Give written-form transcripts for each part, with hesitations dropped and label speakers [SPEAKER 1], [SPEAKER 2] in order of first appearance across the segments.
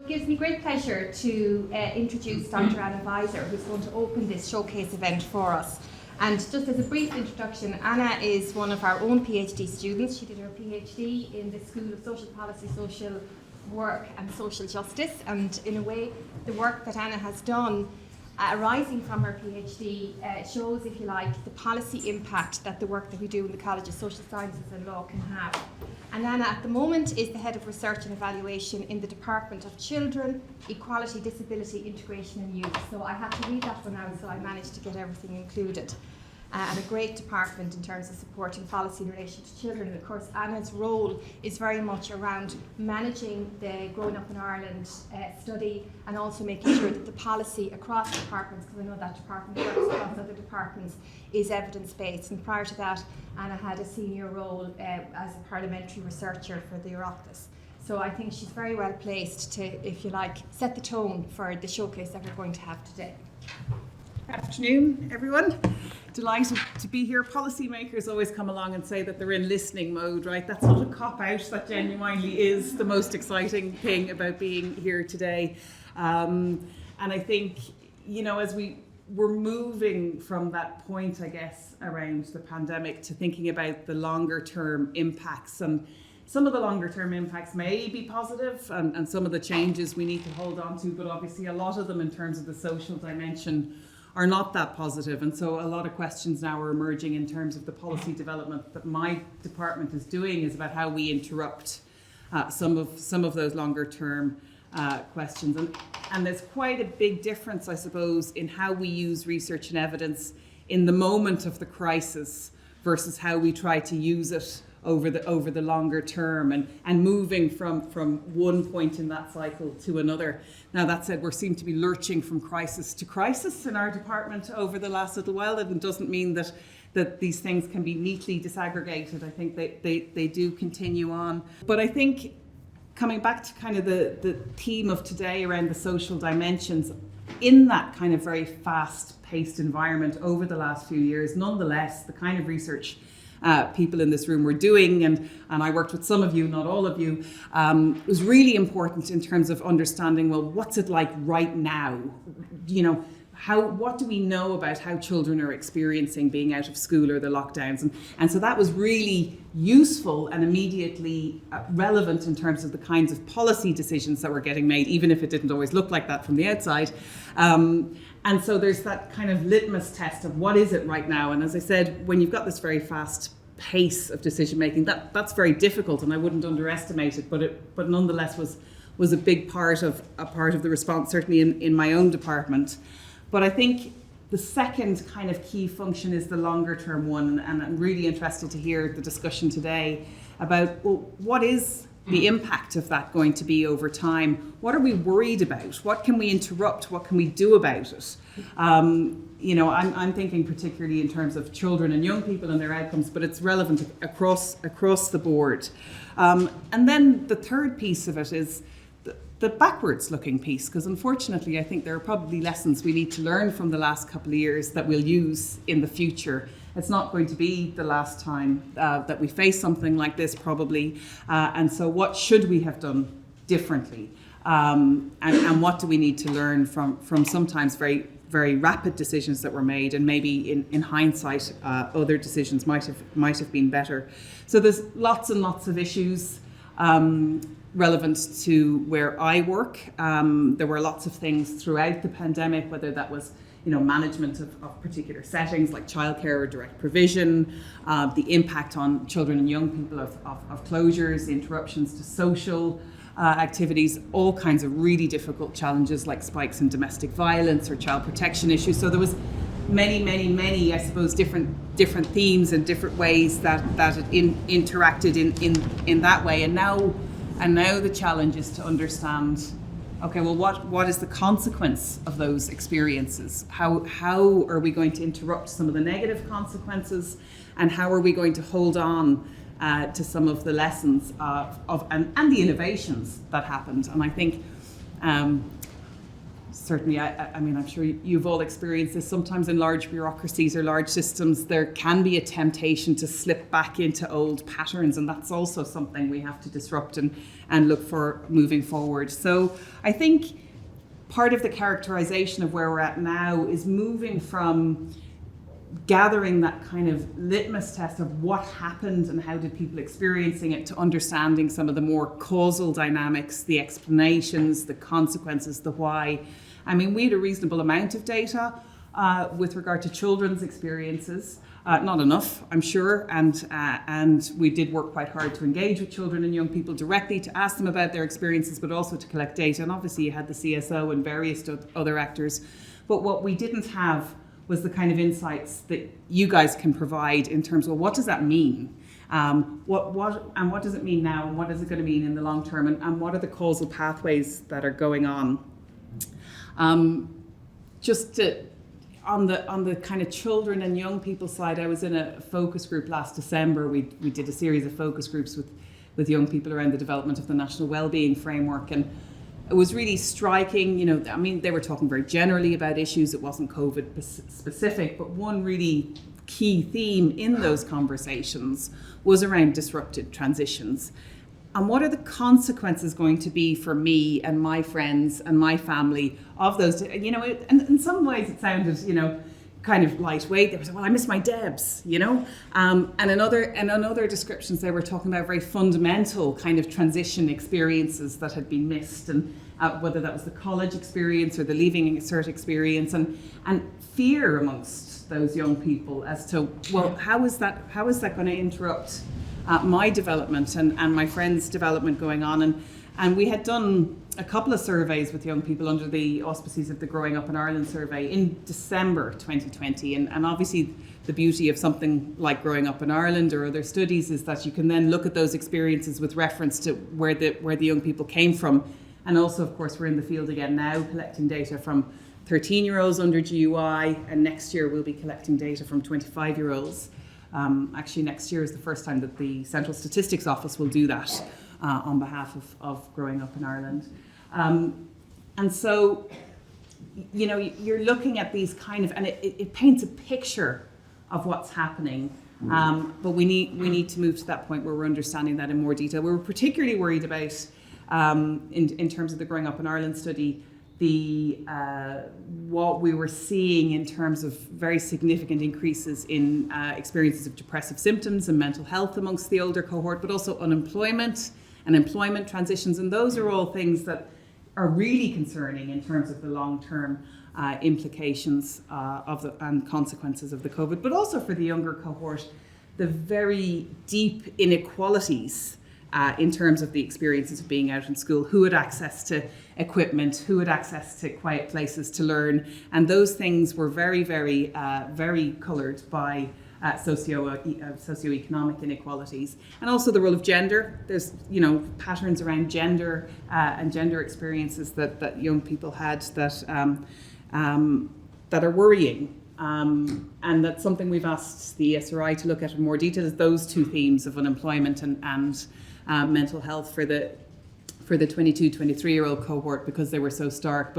[SPEAKER 1] It gives me great pleasure to introduce Dr. Anna Weiser, who's going to open this showcase event for us. And just as a brief introduction, Anna is one of our own PhD students. She did her PhD in the School of Social Policy, Social Work and Social Justice. And in a way, the work that Anna has done arising from her PhD shows, if you like, the policy impact that the work that we do in the College of Social Sciences and Law can have. And Anna at the moment is the Head of Research and Evaluation in the Department of Children, Equality, Disability, Integration and Youth. So I had to read that one out, so I managed to get everything included. And a great department in terms of supporting policy in relation to children. And of course, Anna's role is very much around managing the Growing Up in Ireland study and also making sure that the policy across departments, because I know that department works across other departments, is evidence-based. And prior to that, Anna had a senior role as a parliamentary researcher for the Oireachtas. So I think she's very well placed to, if you like, set the tone for the showcase that we're going to have today.
[SPEAKER 2] Good afternoon, everyone. Delighted to be here. Policymakers always come along and say that they're in listening mode, right? That's not a cop-out. That genuinely is the most exciting thing about being here today. And I think, you know, as we're moving from that point, I guess, around the pandemic to thinking about the longer term impacts, and some of the longer term impacts may be positive and some of the changes we need to hold on to, but obviously a lot of them in terms of the social dimension are not that positive. And so a lot of questions now are emerging in terms of the policy development that my department is doing is about how we interrupt some of those longer term questions. And there's quite a big difference, I suppose, in how we use research and evidence in the moment of the crisis versus how we try to use it over the longer term and moving from one point in that cycle to another. Now, that said, we seem to be lurching from crisis to crisis in our department over the last little while. It doesn't mean that these things can be neatly disaggregated. I think they do continue on. But I think coming back to kind of the theme of today around the social dimensions, in that kind of very fast-paced environment over the last few years, nonetheless, the kind of research people in this room were doing, and I worked with some of you, not all of you, was really important in terms of understanding, well, what's it like right now? You know, what do we know about how children are experiencing being out of school or the lockdowns? And so that was really useful and immediately relevant in terms of the kinds of policy decisions that were getting made, even if it didn't always look like that from the outside. And so there's that kind of litmus test of what is it right now? And as I said, when you've got this very fast pace of decision making, that's very difficult, and I wouldn't underestimate it, but nonetheless was a big part of the response, certainly in my own department. But I think the second kind of key function is the longer term one, and I'm really interested to hear the discussion today about, well, what is the impact of that going to be over time? What are we worried about? What can we interrupt? What can we do about it? You know, I'm thinking particularly in terms of children and young people and their outcomes, but it's relevant across the board. And then the third piece of it is the backwards looking piece, because unfortunately I think there are probably lessons we need to learn from the last couple of years that we'll use in the future. It's not going to be the last time that we face something like this, probably. And so what should we have done differently? And what do we need to learn from sometimes very, very rapid decisions that were made, and maybe in hindsight, other decisions might have been better. So there's lots and lots of issues relevant to where I work. There were lots of things throughout the pandemic, whether that was management of particular settings like childcare or direct provision, the impact on children and young people of closures, interruptions to social activities, all kinds of really difficult challenges like spikes in domestic violence or child protection issues. So there was many, I suppose, different themes and different ways that it interacted in that way. And now the challenge is to understand, okay, well, what is the consequence of those experiences? How are we going to interrupt some of the negative consequences, and how are we going to hold on to some of the lessons and the innovations that happened? And I think certainly, I mean, I'm sure you've all experienced this. Sometimes in large bureaucracies or large systems, there can be a temptation to slip back into old patterns, and that's also something we have to disrupt and look for moving forward. So I think part of the characterization of where we're at now is moving from gathering that kind of litmus test of what happened and how did people experiencing it, to understanding some of the more causal dynamics, the explanations, the consequences, the why. I mean, we had a reasonable amount of data with regard to children's experiences. Not enough, I'm sure, and we did work quite hard to engage with children and young people directly, to ask them about their experiences, but also to collect data. And obviously you had the CSO and various other actors. But what we didn't have was the kind of insights that you guys can provide in terms of what does that mean? What does it mean now, and what is it going to mean in the long term, and what are the causal pathways that are going on? On the kind of children and young people side, I was in a focus group last December. We did a series of focus groups with young people around the development of the National Well-Being Framework, and it was really striking. I mean, they were talking very generally about issues. It wasn't COVID specific, but one really key theme in those conversations was around disrupted transitions. And what are the consequences going to be for me and my friends and my family of those? And in some ways it sounded, kind of lightweight. They were saying, well, I miss my Debs, And in other descriptions, they were talking about very fundamental kind of transition experiences that had been missed, and whether that was the college experience or the leaving cert experience, and fear amongst those young people as to, well, how is that going to interrupt my development and my friends' development going on? And we had done a couple of surveys with young people under the auspices of the Growing Up in Ireland survey in December 2020. And obviously the beauty of something like Growing Up in Ireland or other studies is that you can then look at those experiences with reference to where the young people came from. And also, of course, we're in the field again now collecting data from 13-year-olds under GUI, and next year we'll be collecting data from 25-year-olds. Actually, next year is the first time that the Central Statistics Office will do that on behalf of Growing Up in Ireland. And so, you're looking at these kind of, and it paints a picture of what's happening. But we need to move to that point where we're understanding that in more detail. We were particularly worried about, in terms of the Growing Up in Ireland study, what we were seeing in terms of very significant increases in experiences of depressive symptoms and mental health amongst the older cohort, but also unemployment and employment transitions. And those are all things that are really concerning in terms of the long-term implications and consequences of the COVID, but also for the younger cohort, the very deep inequalities in terms of the experiences of being out in school, who had access to equipment, who had access to quiet places to learn. And those things were very, very, very coloured by socioeconomic inequalities. And also the role of gender. There's, patterns around gender and gender experiences that young people had that are worrying. And that's something we've asked the ESRI to look at in more detail, is those two themes of unemployment and mental health for the 22, 23-year-old cohort, because they were so stark.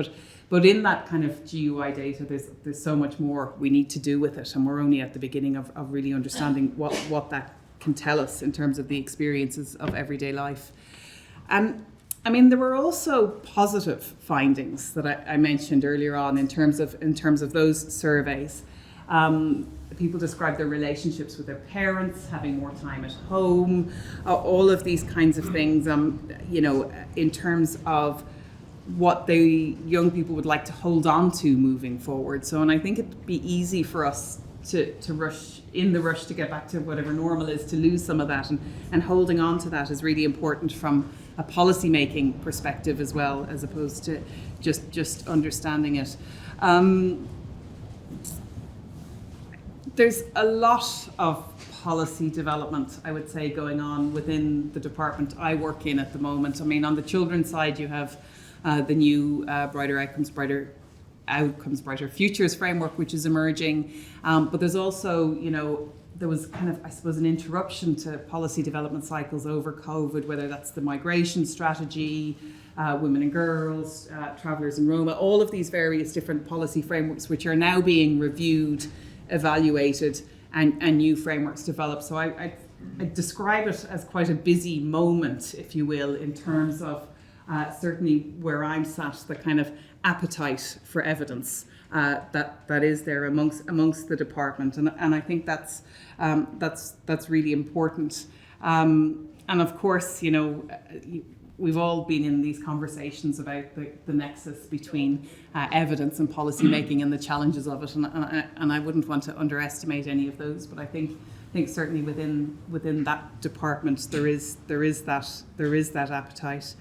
[SPEAKER 2] But in that kind of GUI data, there's so much more we need to do with it, and we're only at the beginning of really understanding what that can tell us in terms of the experiences of everyday life. There were also positive findings that I mentioned earlier on in terms of those surveys. People describe their relationships with their parents, having more time at home, all of these kinds of things, in terms of what the young people would like to hold on to moving forward. So, and I think it'd be easy for us to rush to get back to whatever normal is, to lose some of that, and holding on to that is really important from a policy making perspective as well, as opposed to just understanding it. There's a lot of policy development, I would say, going on within the department I work in at the moment. On the children's side, you have the new Brighter Outcomes, Brighter Futures framework, which is emerging. But there's also, there was kind of, I suppose, an interruption to policy development cycles over COVID, whether that's the migration strategy, women and girls, travellers and Roma, all of these various different policy frameworks which are now being reviewed, evaluated, and new frameworks developed. So I describe it as quite a busy moment, if you will, in terms of certainly where I'm sat, the kind of appetite for evidence that is there amongst the department, and I think that's really important. And of course, you know, we've all been in these conversations about the nexus between evidence and policy making and the challenges of it, and I wouldn't want to underestimate any of those. But I think certainly within that department there is that appetite.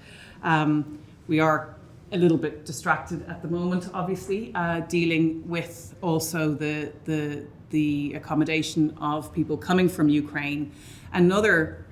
[SPEAKER 2] We are a little bit distracted at the moment, obviously, dealing with also the accommodation of people coming from Ukraine. Another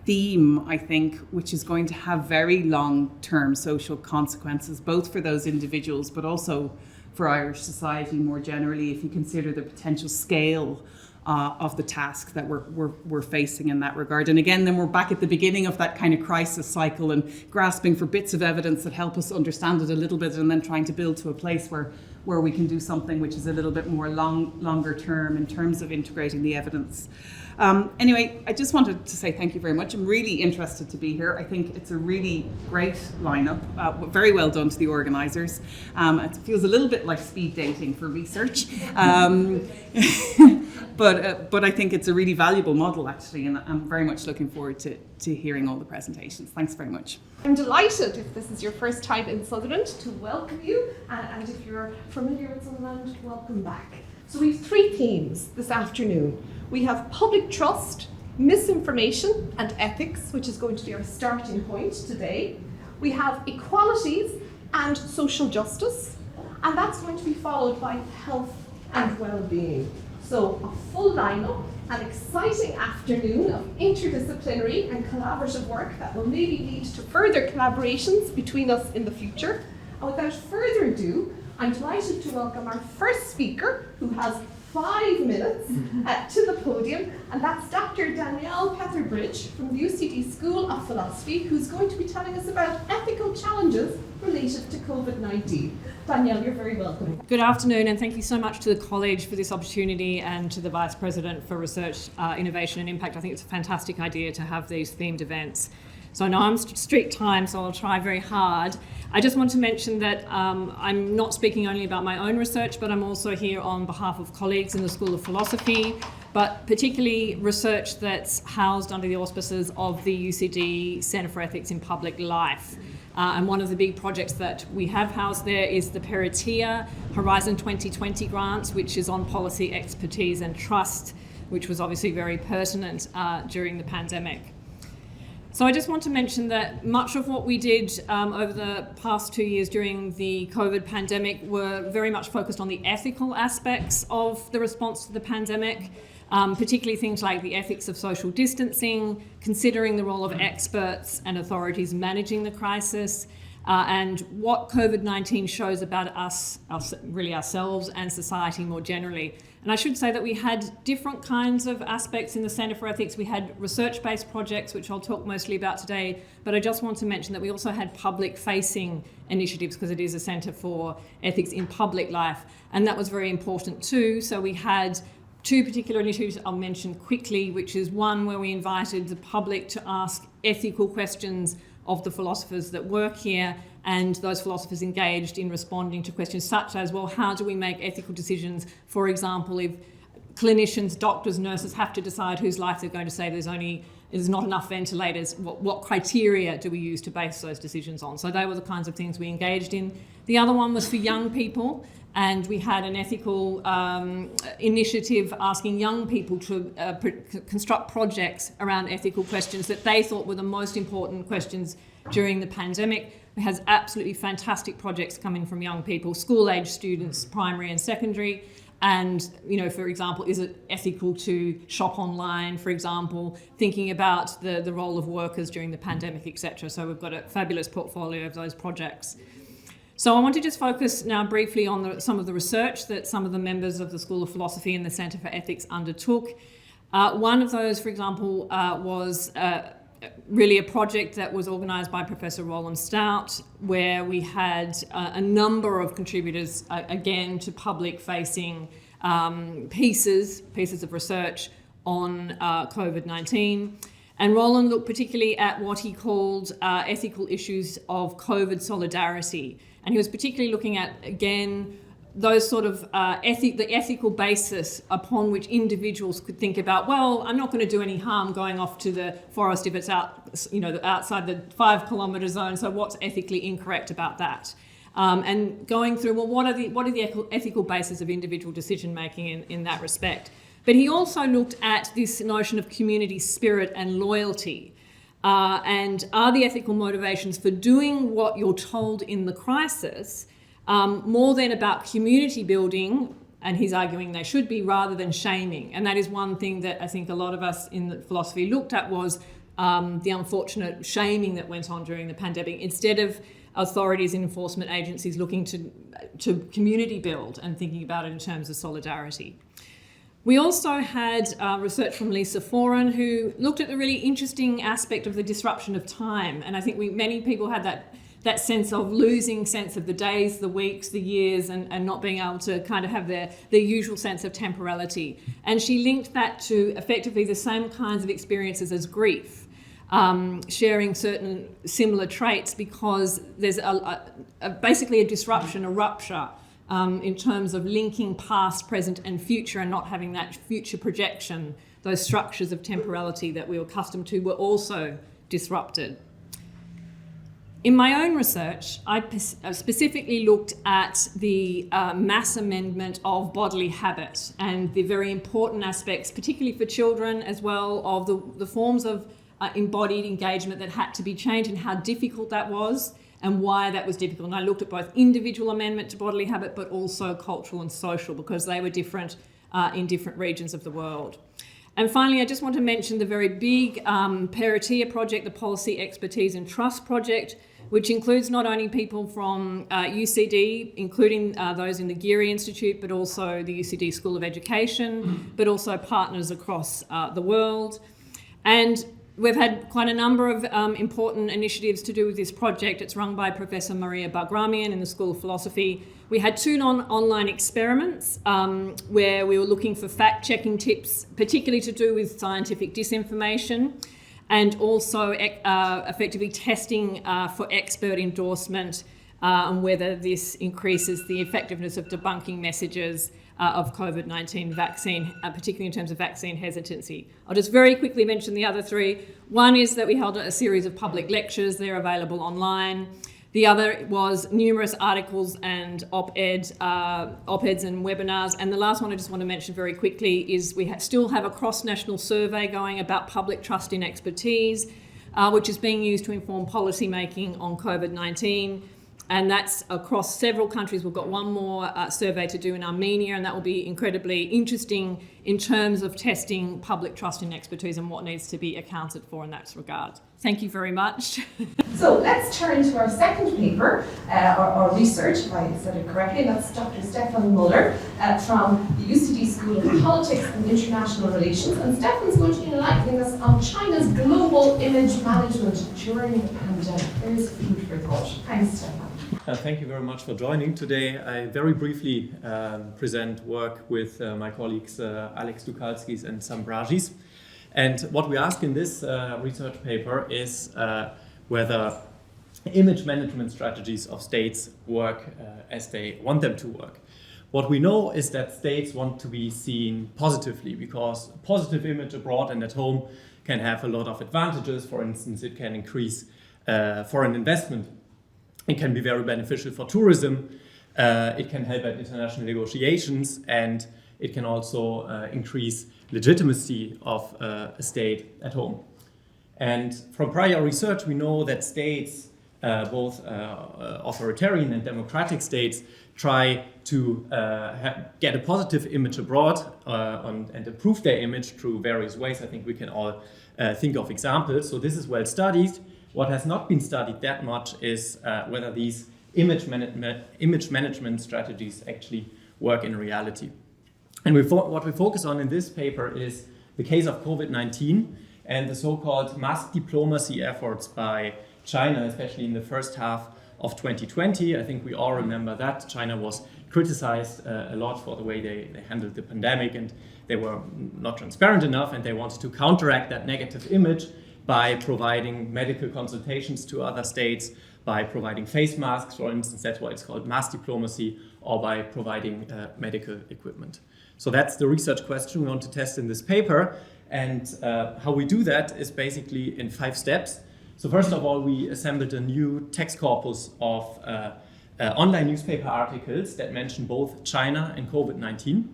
[SPEAKER 2] theme, I think, which is going to have very long-term social consequences, both for those individuals, but also for Irish society more generally, if you consider the potential scale of the task that we're facing in that regard. And again, then we're back at the beginning of that kind of crisis cycle and grasping for bits of evidence that help us understand it a little bit, and then trying to build to a place where we can do something which is a little bit more longer term in terms of integrating the evidence. Anyway, I just wanted to say thank you very much. I'm really interested to be here. I think it's a really great lineup. Very well done to the organisers. It feels a little bit like speed dating for research. But I think it's a really valuable model, actually, and I'm very much looking forward to hearing all the presentations. Thanks very much.
[SPEAKER 3] I'm delighted, if this is your first time in Sutherland, to welcome you, and if you're familiar with Sutherland, welcome back. So we have three themes this afternoon. We have public trust, misinformation and ethics, which is going to be our starting point today. We have equalities and social justice, and that's going to be followed by health and well-being. So a full lineup, an exciting afternoon of interdisciplinary and collaborative work that will maybe lead to further collaborations between us in the future. And without further ado, I'm delighted to welcome our first speaker, who has 5 minutes to the podium, and that's Dr. Danielle Petherbridge from the UCD School of Philosophy, who's going to be telling us about ethical challenges related to COVID-19. Danielle, you're very welcome.
[SPEAKER 4] Good afternoon, and thank you so much to the College for this opportunity, and to the Vice President for Research, Innovation and Impact. I think it's a fantastic idea to have these themed events. So I know I'm strict time, so I'll try very hard. I just want to mention that I'm not speaking only about my own research, but I'm also here on behalf of colleagues in the School of Philosophy, but particularly research that's housed under the auspices of the UCD Centre for Ethics in Public Life. And one of the big projects that we have housed there is the Peritia Horizon 2020 grants, which is on policy expertise and trust, which was obviously very pertinent during the pandemic. So I just want to mention that much of what we did over the past 2 years during the COVID pandemic were very much focused on the ethical aspects of the response to the pandemic, particularly things like the ethics of social distancing, considering the role of experts and authorities managing the crisis, and what COVID-19 shows about us, really ourselves and society more generally. And I should say that we had different kinds of aspects in the Centre for Ethics. We had research-based projects, which I'll talk mostly about today, but I just want to mention that we also had public-facing initiatives, because it is a Centre for Ethics in Public Life, and that was very important too. So we had 2 particular initiatives I'll mention quickly, which is one where we invited the public to ask ethical questions of the philosophers that work here, and those philosophers engaged in responding to questions such as, well, how do we make ethical decisions? For example, if clinicians, doctors, nurses have to decide whose life they're going to save, there's not enough ventilators, what criteria do we use to base those decisions on? So they were the kinds of things we engaged in. The other one was for young people, and we had an ethical initiative asking young people to construct projects around ethical questions that they thought were the most important questions during the pandemic. We had absolutely fantastic projects coming from young people, school-age students, primary and secondary. And, you know, for example, is it ethical to shop online, for example, thinking about the role of workers during the pandemic, etc. So we've got a fabulous portfolio of those projects. So I want to just focus now briefly on some of the research that some of the members of the School of Philosophy and the Centre for Ethics undertook. One of those, for example, was really a project that was organised by Professor Roland Stout, where we had a number of contributors, again, to public-facing pieces of research on COVID-19. And Roland looked particularly at what he called ethical issues of COVID solidarity. And he was particularly looking at, again, those sort of the ethical basis upon which individuals could think about, well, I'm not going to do any harm going off to the forest if it's outside the 5 kilometre zone. So what's ethically incorrect about that? And going through, well, what are the ethical basis of individual decision making in that respect? But he also looked at this notion of community spirit and loyalty. And are the ethical motivations for doing what you're told in the crisis more than about community building, and he's arguing they should be, rather than shaming? And that is one thing that I think a lot of us in the philosophy looked at, was the unfortunate shaming that went on during the pandemic, instead of authorities and enforcement agencies looking to community build and thinking about it in terms of solidarity. We also had research from Lisa Foran, who looked at the really interesting aspect of the disruption of time. And I think many people had that sense of losing sense of the days, the weeks, the years, and not being able to kind of have their usual sense of temporality. And she linked that to effectively the same kinds of experiences as grief, sharing certain similar traits, because there's basically a disruption, a rupture, in terms of linking past, present and future, and not having that future projection. Those structures of temporality that we were accustomed to were also disrupted. In my own research, I specifically looked at the mass amendment of bodily habit and the very important aspects, particularly for children as well, of the forms of embodied engagement that had to be changed and how difficult that was and why that was difficult. And I looked at both individual amendment to bodily habit, but also cultural and social, because they were different in different regions of the world. And finally, I just want to mention the very big Peritia project, the Policy Expertise and Trust project, which includes not only people from UCD, including those in the Geary Institute, but also the UCD School of Education, but also partners across the world. And we've had quite a number of important initiatives to do with this project. It's run by Professor Maria Bagramian in the School of Philosophy. We had 2 online experiments where we were looking for fact-checking tips, particularly to do with scientific disinformation, and also effectively testing for expert endorsement on whether this increases the effectiveness of debunking messages of COVID-19 vaccine, particularly in terms of vaccine hesitancy. I'll just very quickly mention the other 3. One is that we held a series of public lectures. They're available online. The other was numerous articles and op-eds and webinars. And the last one I just want to mention very quickly is we still have a cross-national survey going about public trust in expertise, which is being used to inform policy making on COVID-19. And that's across several countries. We've got one more survey to do in Armenia, and that will be incredibly interesting in terms of testing public trust in expertise and what needs to be accounted for in that regard. Thank you very much.
[SPEAKER 3] So let's turn to our second paper, or research, if I said it correctly. That's Dr. Stefan Muller from the UCD School of Politics and International Relations. And Stefan's going to be enlightening us on China's global image management during the pandemic. There's food for thought. Thanks, Stefan.
[SPEAKER 5] Thank you very much for joining today. I very briefly present work with my colleagues Alex Dukalskis and Sam Bragis. And what we ask in this research paper is whether image management strategies of states work as they want them to work. What we know is that states want to be seen positively, because a positive image abroad and at home can have a lot of advantages. For instance, it can increase foreign investment. It can be very beneficial for tourism. It can help at international negotiations, and it can also increase legitimacy of a state at home. And from prior research, we know that states, both authoritarian and democratic states, try to get a positive image abroad and improve their image through various ways. I think we can all think of examples. So this is well studied. What has not been studied that much is whether these image management strategies actually work in reality. And what we focus on in this paper is the case of COVID-19 and the so-called mass diplomacy efforts by China, especially in the first half of 2020. I think we all remember that. China was criticized a lot for the way they handled the pandemic, and they were not transparent enough, and they wanted to counteract that negative image by providing medical consultations to other states, by providing face masks, for instance. That's why it's called mass diplomacy, or by providing medical equipment. So that's the research question we want to test in this paper. And how we do that is basically in 5 steps. So first of all, we assembled a new text corpus of online newspaper articles that mention both China and COVID-19.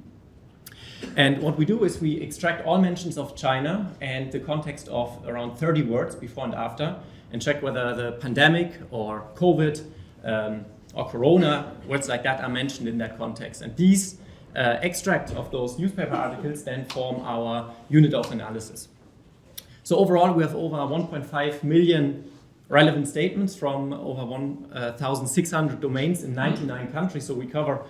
[SPEAKER 5] And what we do is we extract all mentions of China and the context of around 30 words before and after, and check whether the pandemic or COVID or Corona, words like that, are mentioned in that context. And these extracts of those newspaper articles then form our unit of analysis. So overall, we have over 1.5 million relevant statements from over 1,600 domains in 99 countries. So we cover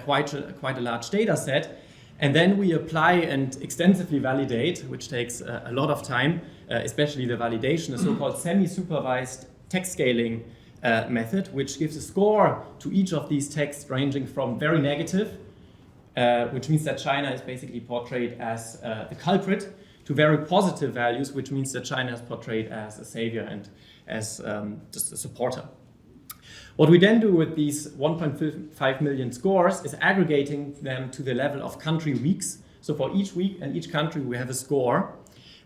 [SPEAKER 5] quite a large data set. And then we apply and extensively validate, which takes a lot of time, especially the validation, a so-called semi-supervised text scaling method, which gives a score to each of these texts ranging from very negative, which means that China is basically portrayed as the culprit, to very positive values, which means that China is portrayed as a savior and as just a supporter. What we then do with these 1.5 million scores is aggregating them to the level of country weeks. So for each week and each country, we have a score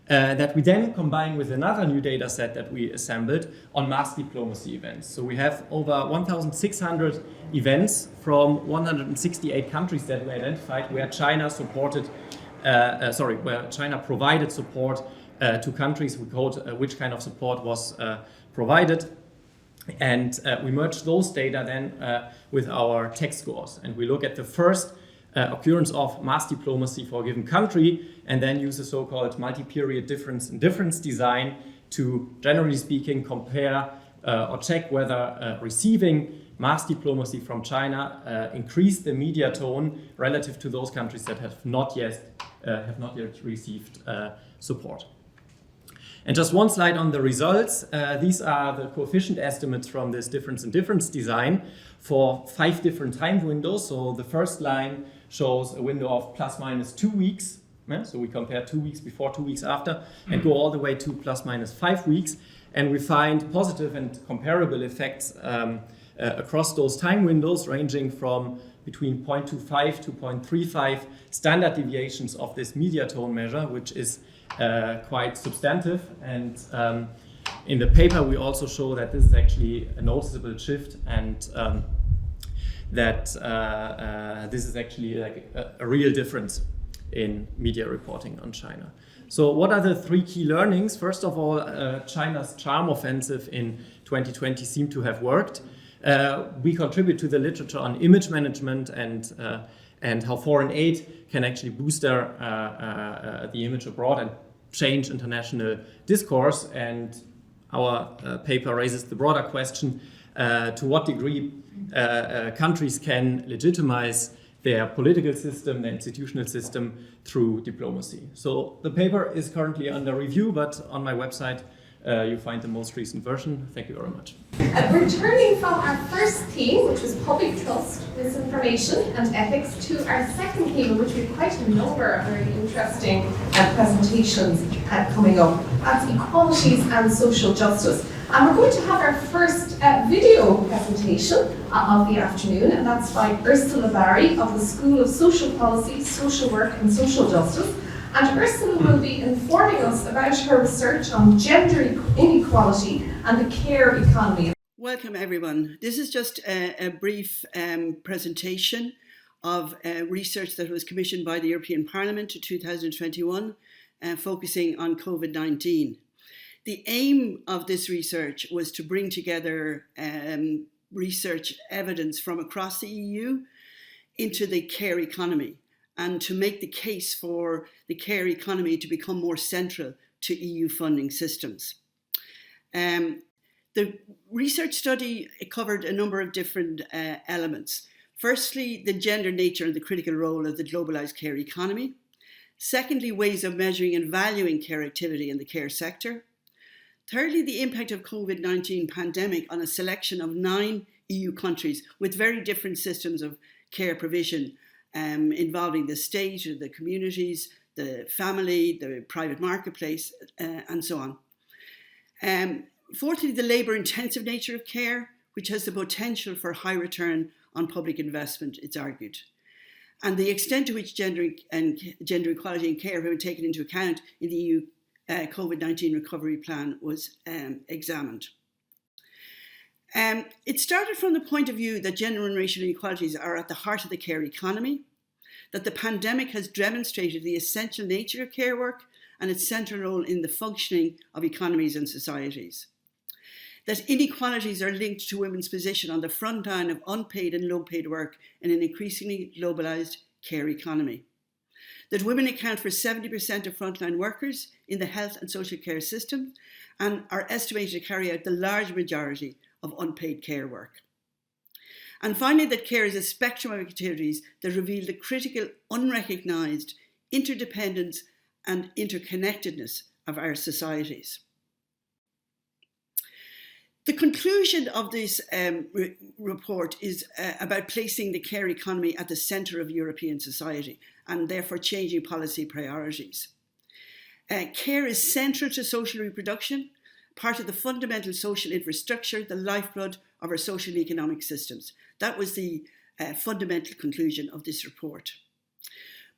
[SPEAKER 5] that we then combine with another new data set that we assembled on mass diplomacy events. So we have over 1,600 events from 168 countries that we identified where China supported, where China provided support to countries. We code which kind of support was provided. And we merge those data then with our text scores. And we look at the first occurrence of mass diplomacy for a given country, and then use a so-called multi-period difference in difference design to, generally speaking, compare or check whether receiving mass diplomacy from China increased the media tone relative to those countries that have not yet received support. And just one slide on the results. These are the coefficient estimates from this difference in difference design for 5 different time windows. So the first line shows a window of plus minus 2 weeks. So we compare 2 weeks before, 2 weeks after, and go all the way to plus minus 5 weeks. And we find positive and comparable effects across those time windows, ranging from between 0.25 to 0.35 standard deviations of this media tone measure, which is quite substantive. And in the paper, we also show that this is actually a noticeable shift, and that this is actually like a real difference in media reporting on China. So what are the 3 key learnings? First of all, China's charm offensive in 2020 seemed to have worked. We contribute to the literature on image management and how foreign aid can actually boost the image abroad and change international discourse. And our paper raises the broader question, to what degree countries can legitimize their political system, their institutional system through diplomacy. So the paper is currently under review, but on my website you find the most recent version. Thank you very much.
[SPEAKER 3] Returning from our first theme, which was public trust, misinformation and ethics, to our second theme, which we have quite a number of very interesting presentations coming up. That's equalities and social justice. And we're going to have our first video presentation of the afternoon, and that's by Ursula Barry of the School of Social Policy, Social Work and Social Justice. And Ursula will be informing us about her research on gender inequality and the care economy.
[SPEAKER 6] Welcome everyone. This is just a brief presentation of research that was commissioned by the European Parliament in 2021, focusing on COVID-19. The aim of this research was to bring together research evidence from across the EU into the care economy, and to make the case for the care economy to become more central to EU funding systems. The research study covered a number of different elements. Firstly, the gender nature and the critical role of the globalised care economy. Secondly, ways of measuring and valuing care activity in the care sector. Thirdly, the impact of COVID-19 pandemic on a selection of 9 EU countries with very different systems of care provision involving the state, the communities, the family, the private marketplace, and so on. Fourthly, the labour-intensive nature of care, which has the potential for high return on public investment, it's argued. And the extent to which gender equality in care have been taken into account in the EU COVID-19 recovery plan was examined. It started from the point of view that gender and racial inequalities are at the heart of the care economy, that the pandemic has demonstrated the essential nature of care work and its central role in the functioning of economies and societies, that inequalities are linked to women's position on the front line of unpaid and low-paid work in an increasingly globalised care economy, that women account for 70% of frontline workers in the health and social care system and are estimated to carry out the large majority of unpaid care work. And finally, that care is a spectrum of activities that reveal the critical, unrecognised interdependence and interconnectedness of our societies. The conclusion of this report is about placing the care economy at the centre of European society and therefore changing policy priorities. Care is central to social reproduction, part of the fundamental social infrastructure, the lifeblood of our social and economic systems. That was the fundamental conclusion of this report.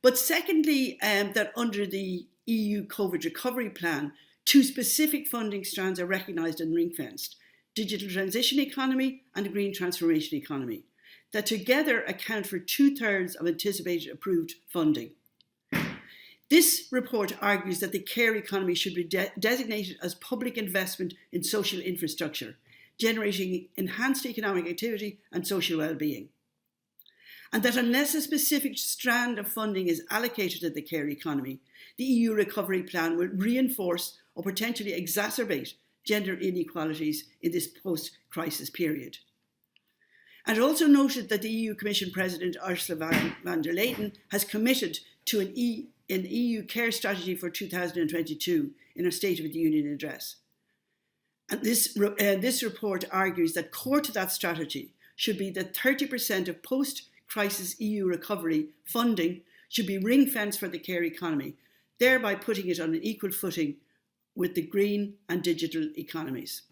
[SPEAKER 6] But secondly, that under the EU COVID recovery plan, 2 specific funding strands are recognised and ring-fenced: digital transition economy and green transformation economy, that together account for 2/3 of anticipated approved funding. This report argues that the care economy should be designated as public investment in social infrastructure, generating enhanced economic activity and social well-being. And that unless a specific strand of funding is allocated to the care economy, the EU recovery plan will reinforce or potentially exacerbate gender inequalities in this post-crisis period. And it also noted that the EU Commission President Ursula von der Leyen has committed to an EU care strategy for 2022 in her State of the Union address. And this report argues that core to that strategy should be that 30% of post-crisis EU recovery funding should be ring-fenced for the care economy, thereby putting it on an equal footing with the green and digital economies.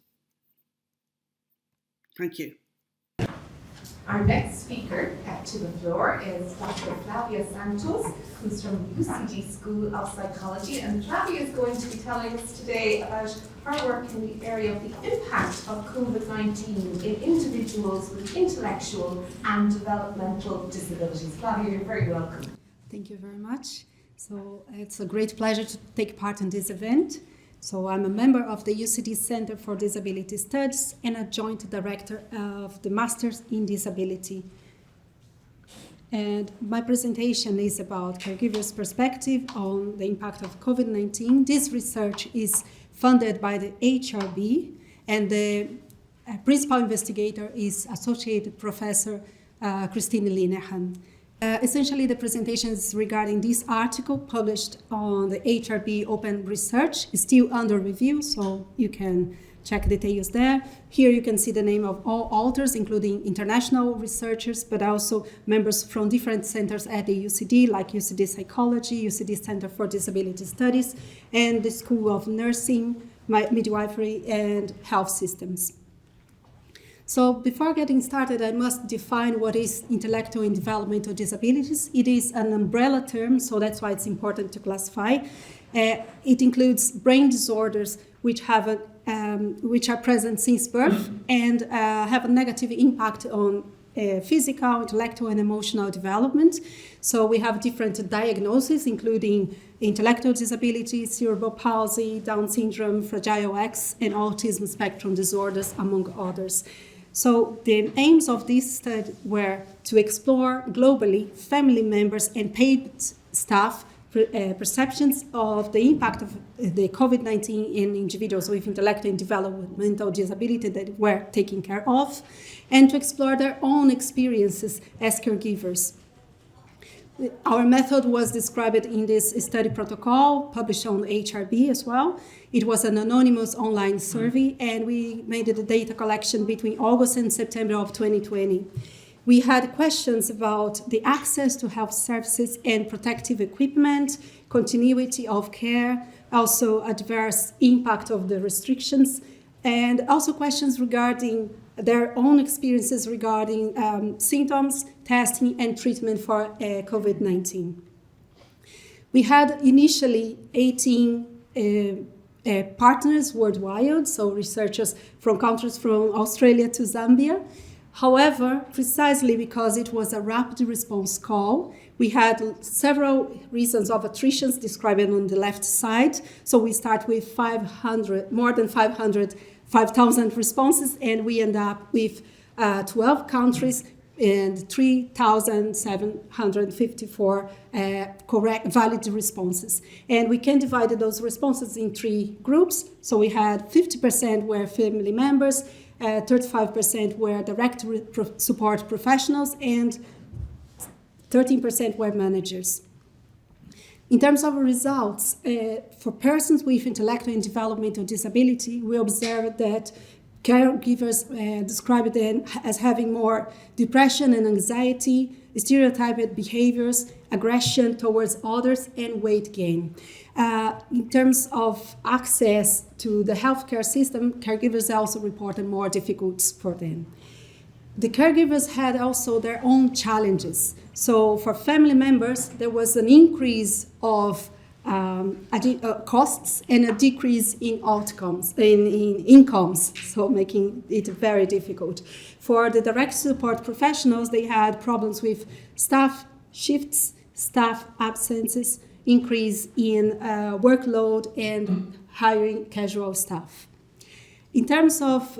[SPEAKER 6] Thank you.
[SPEAKER 3] Our next speaker to the floor is Dr. Flavia Santos, who's from UCD School of Psychology. And Flavia is going to be telling us today about her work in the area of the impact of COVID-19 in individuals with intellectual and developmental disabilities. Flavia, you're very welcome.
[SPEAKER 7] Thank you very much. So it's a great pleasure to take part in this event. So I'm a member of the UCD Center for Disability Studies and a joint director of the Masters in Disability. And my presentation is about caregivers' perspective on the impact of COVID-19. This research is funded by the HRB, and the principal investigator is Associate Professor Christine Linehan. Essentially, the presentation is regarding this article published on the HRB Open Research. It's still under review, so you can check details there. Here you can see the name of all authors, including international researchers, but also members from different centers at the UCD, like UCD Psychology, UCD Center for Disability Studies, and the School of Nursing, Midwifery, and Health Systems. So before getting started, I must define what is intellectual and developmental disabilities. It is an umbrella term, so that's why it's important to classify. It includes brain disorders which are present since birth and have a negative impact on physical, intellectual, and emotional development. So we have different diagnoses, including intellectual disability, cerebral palsy, Down syndrome, Fragile X, and autism spectrum disorders, among others. So the aims of this study were to explore globally family members and paid staff perceptions of the impact of the COVID-19 in individuals with intellectual and developmental disability that were taken care of, and to explore their own experiences as caregivers. Our method was described in this study protocol published on HRB as well. It was an anonymous online survey, and we made the data collection between August and September of 2020. We had questions about the access to health services and protective equipment, continuity of care, also adverse impact of the restrictions, and also questions regarding their own experiences regarding symptoms, testing, and treatment for COVID-19. We had initially 18 partners worldwide, so researchers from countries from Australia to Zambia. However, precisely because it was a rapid response call, we had several reasons of attrition described on the left side. So we start with more than 5,000 responses, and we end up with 12 countries and 3,754 correct, valid responses. And we can divide those responses in 3 groups. So we had 50% were family members, 35% were direct support professionals, and 13% were managers. In terms of results, for persons with intellectual and developmental disability, we observed that caregivers described them as having more depression and anxiety, stereotyped behaviors, aggression towards others, and weight gain. In terms of access to the healthcare system, caregivers also reported more difficulties for them. The caregivers had also their own challenges. So for family members, there was an increase of costs and a decrease in outcomes, in incomes, so making it very difficult. For the direct support professionals, they had problems with staff shifts, staff absences, increase in workload, and hiring casual staff. In terms of,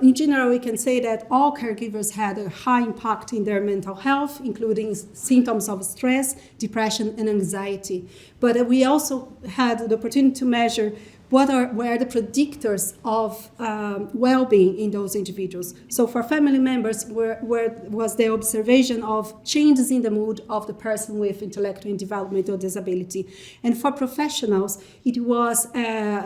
[SPEAKER 7] in general, we can say that all caregivers had a high impact in their mental health, including symptoms of stress, depression, and anxiety. But we also had the opportunity to measure what were the predictors of well-being in those individuals. So for family members, was the observation of changes in the mood of the person with intellectual and developmental disability. And for professionals, it was,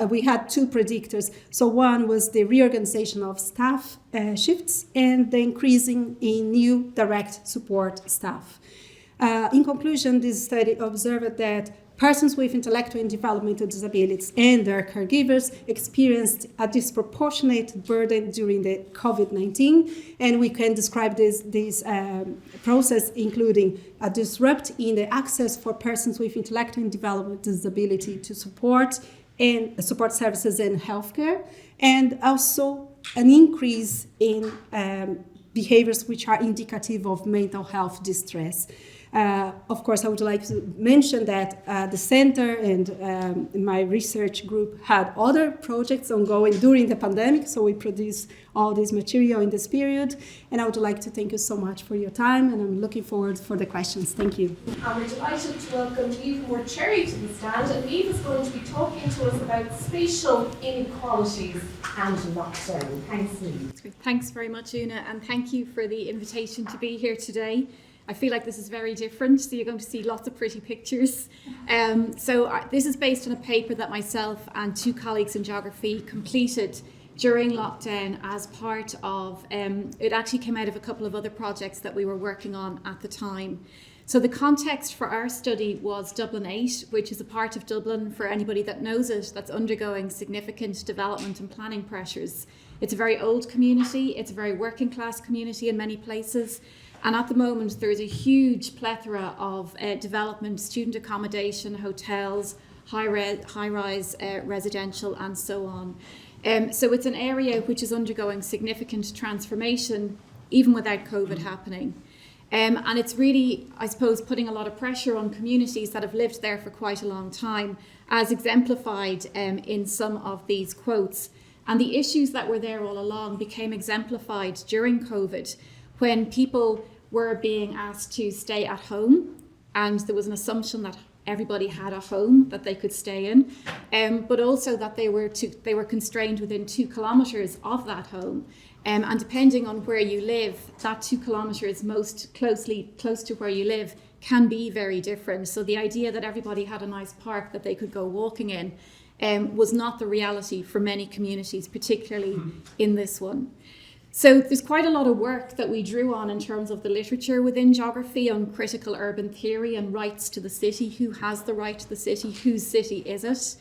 [SPEAKER 7] we had 2 predictors. So one was the reorganization of staff shifts and the increasing in new direct support staff. In conclusion, this study observed that persons with intellectual and developmental disabilities and their caregivers experienced a disproportionate burden during the COVID-19, and we can describe this process including a disrupt in the access for persons with intellectual and developmental disability to support and support services and healthcare, and also an increase in behaviors which are indicative of mental health distress. Of course, I would like to mention that the center and my research group had other projects ongoing during the pandemic, so we produced all this material in this period. And I would like to thank you so much for your time, and I'm looking forward for the questions. Thank you.
[SPEAKER 3] And we're delighted to welcome Eve Moore-Cherry to the stand, and Eve is going to be talking to us about spatial inequalities and lockdown. Thanks, Eve.
[SPEAKER 8] Thanks very much, Una, and thank you for the invitation to be here today. I feel like this is very different, so you're going to see lots of pretty pictures. This is based on a paper that myself and 2 colleagues in geography completed during lockdown as part of, it actually came out of a couple of other projects that we were working on at the time. So the context for our study was Dublin 8, which is a part of Dublin, for anybody that knows it, that's undergoing significant development and planning pressures. It's a very old community, it's a very working class community in many places. And at the moment, there's a huge plethora of development, student accommodation, hotels, high-rise residential, and so on. So it's an area which is undergoing significant transformation, even without COVID happening. And it's really, I suppose, putting a lot of pressure on communities that have lived there for quite a long time, as exemplified in some of these quotes. And the issues that were there all along became exemplified during COVID, when people were being asked to stay at home, and there was an assumption that everybody had a home that they could stay in, but also that they were constrained within 2 kilometres of that home. And depending on where you live, that 2 kilometres most close to where you live can be very different. So the idea that everybody had a nice park that they could go walking in was not the reality for many communities, particularly in this one. So there's quite a lot of work that we drew on in terms of the literature within geography on critical urban theory and rights to the city. Who has the right to the city? Whose city is it?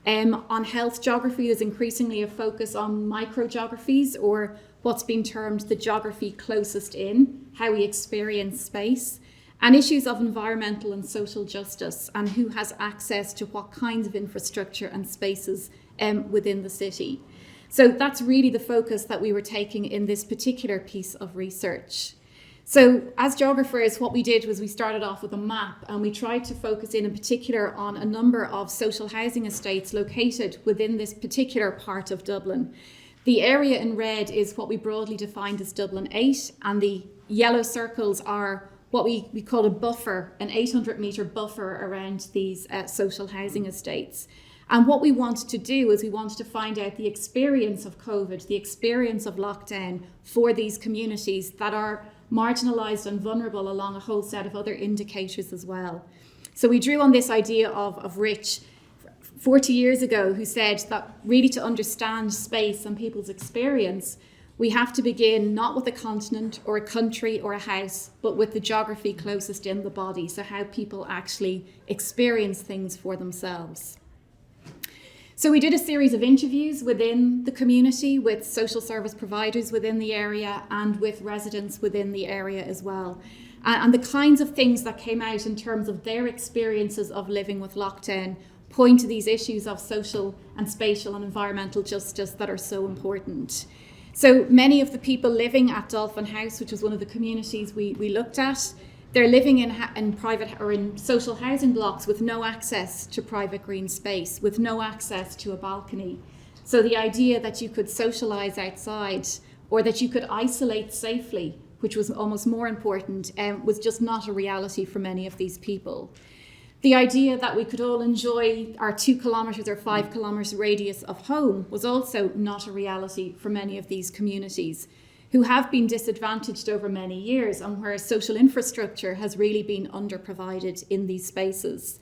[SPEAKER 8] On health geography, there's increasingly a focus on microgeographies, or what's been termed the geography closest in, how we experience space, and issues of environmental and social justice, and who has access to what kinds of infrastructure and spaces within the city. So that's really the focus that we were taking in this particular piece of research. So as geographers, what we did was we started off with a map, and we tried to focus in particular on a number of social housing estates located within this particular part of Dublin. The area in red is what we broadly defined as Dublin 8, and the yellow circles are what we call a buffer, an 800-metre buffer around these social housing estates. And what we wanted to do is we wanted to find out the experience of COVID, the experience of lockdown for these communities that are marginalised and vulnerable along a whole set of other indicators as well. So we drew on this idea of Rich 40 years ago, who said that really to understand space and people's experience, we have to begin not with a continent or a country or a house, but with the geography closest in the body, so how people actually experience things for themselves. So we did a series of interviews within the community with social service providers within the area and with residents within the area as well. And the kinds of things that came out in terms of their experiences of living with lockdown point to these issues of social and spatial and environmental justice that are so important. So many of the people living at Dolphin House, which was one of the communities we looked at, they're living in private or in social housing blocks with no access to private green space, with no access to a balcony. So the idea that you could socialise outside or that you could isolate safely, which was almost more important, was just not a reality for many of these people. The idea that we could all enjoy our 2 kilometres or 5 kilometres radius of home was also not a reality for many of these communities, who have been disadvantaged over many years and where social infrastructure has really been underprovided in these spaces.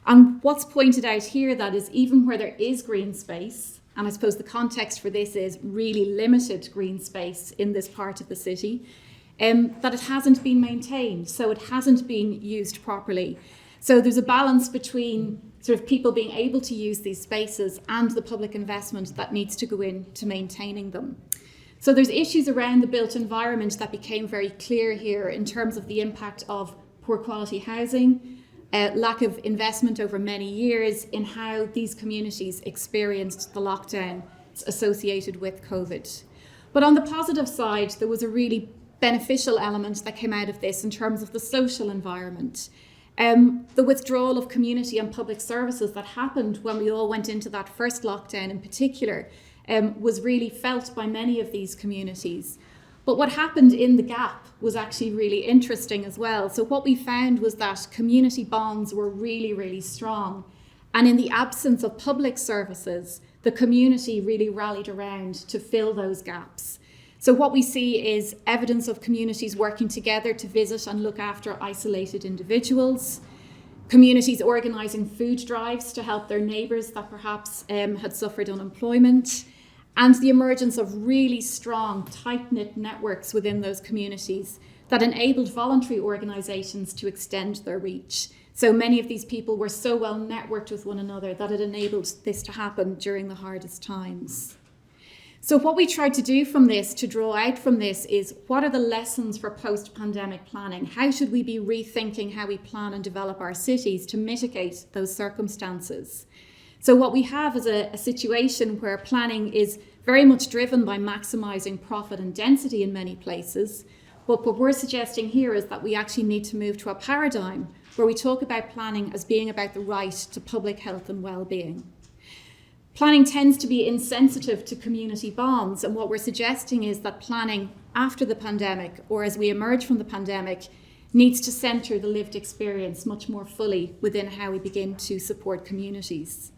[SPEAKER 8] And what's pointed out here that is even where there is green space, and I suppose the context for this is really limited green space in this part of the city, that it hasn't been maintained, so it hasn't been used properly. So there's a balance between sort of people being able to use these spaces and the public investment that needs to go into maintaining them. So there's issues around the built environment that became very clear here in terms of the impact of poor quality housing, lack of investment over many years in how these communities experienced the lockdown associated with COVID. But on the positive side, there was a really beneficial element that came out of this in terms of the social environment. The withdrawal of community and public services that happened when we all went into that first lockdown in particular was really felt by many of these communities. But what happened in the gap was actually really interesting as well. So what we found was that community bonds were really, really strong. And in the absence of public services, the community really rallied around to fill those gaps. So what we see is evidence of communities working together to visit and look after isolated individuals, communities organising food drives to help their neighbours that perhaps had suffered unemployment, and the emergence of really strong, tight-knit networks within those communities that enabled voluntary organisations to extend their reach. So many of these people were so well networked with one another that it enabled this to happen during the hardest times. So what we tried to do from this, to draw out from this, is what are the lessons for post-pandemic planning? How should we be rethinking how we plan and develop our cities to mitigate those circumstances? So what we have is a situation where planning is very much driven by maximising profit and density in many places. But what we're suggesting here is that we actually need to move to a paradigm where we talk about planning as being about the right to public health and well-being. Planning tends to be insensitive to community bonds, and what we're suggesting is that planning after the pandemic, or as we emerge from the pandemic, needs to centre the lived experience much more fully within how we begin to support communities.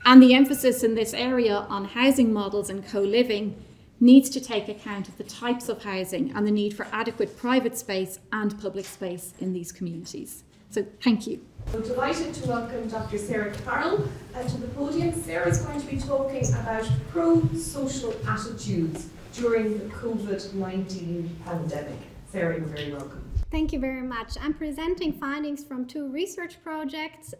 [SPEAKER 8] And the emphasis in this area on housing models and co-living needs to take account of the types of housing and the need for adequate private space and public space in these communities. So thank you.
[SPEAKER 3] I'm delighted to welcome Dr. Sarah Carroll to the podium. Sarah is going to be talking about pro-social attitudes during the COVID-19 pandemic. Sarah, you're very welcome.
[SPEAKER 9] Thank you very much. I'm presenting findings from 2 research projects.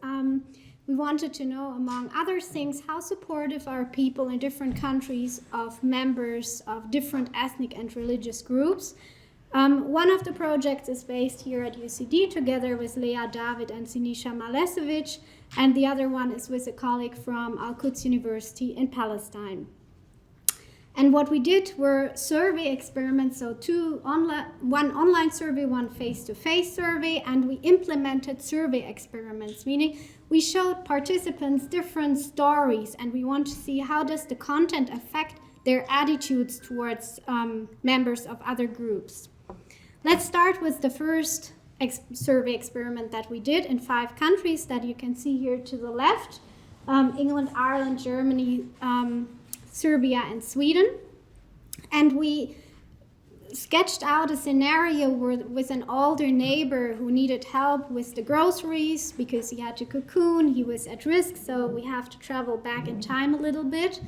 [SPEAKER 9] We wanted to know, among other things, how supportive are people in different countries of members of different ethnic and religious groups. One of the projects is based here at UCD together with Lea David and Sinisha Malesevic, and the other one is with a colleague from Al-Quds University in Palestine. And what we did were survey experiments, so one online survey, one face-to-face survey, and we implemented survey experiments, meaning we showed participants different stories, and we want to see how does the content affect their attitudes towards members of other groups. Let's start with the first survey experiment that we did in 5 countries that you can see here to the left: England, Ireland, Germany, Serbia, and Sweden. And we sketched out a scenario with an older neighbor who needed help with the groceries because he had to cocoon, he was at risk, so we have to travel back in time a little bit.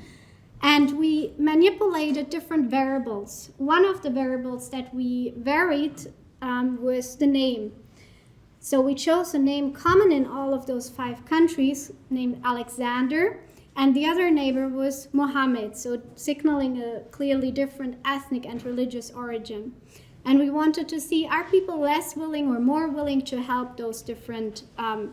[SPEAKER 9] And we manipulated different variables. One of the variables that we varied was the name. So we chose a name common in all of those 5 countries, named Alexander, and the other neighbor was Mohammed, so signaling a clearly different ethnic and religious origin. And we wanted to see, are people less willing or more willing to help those different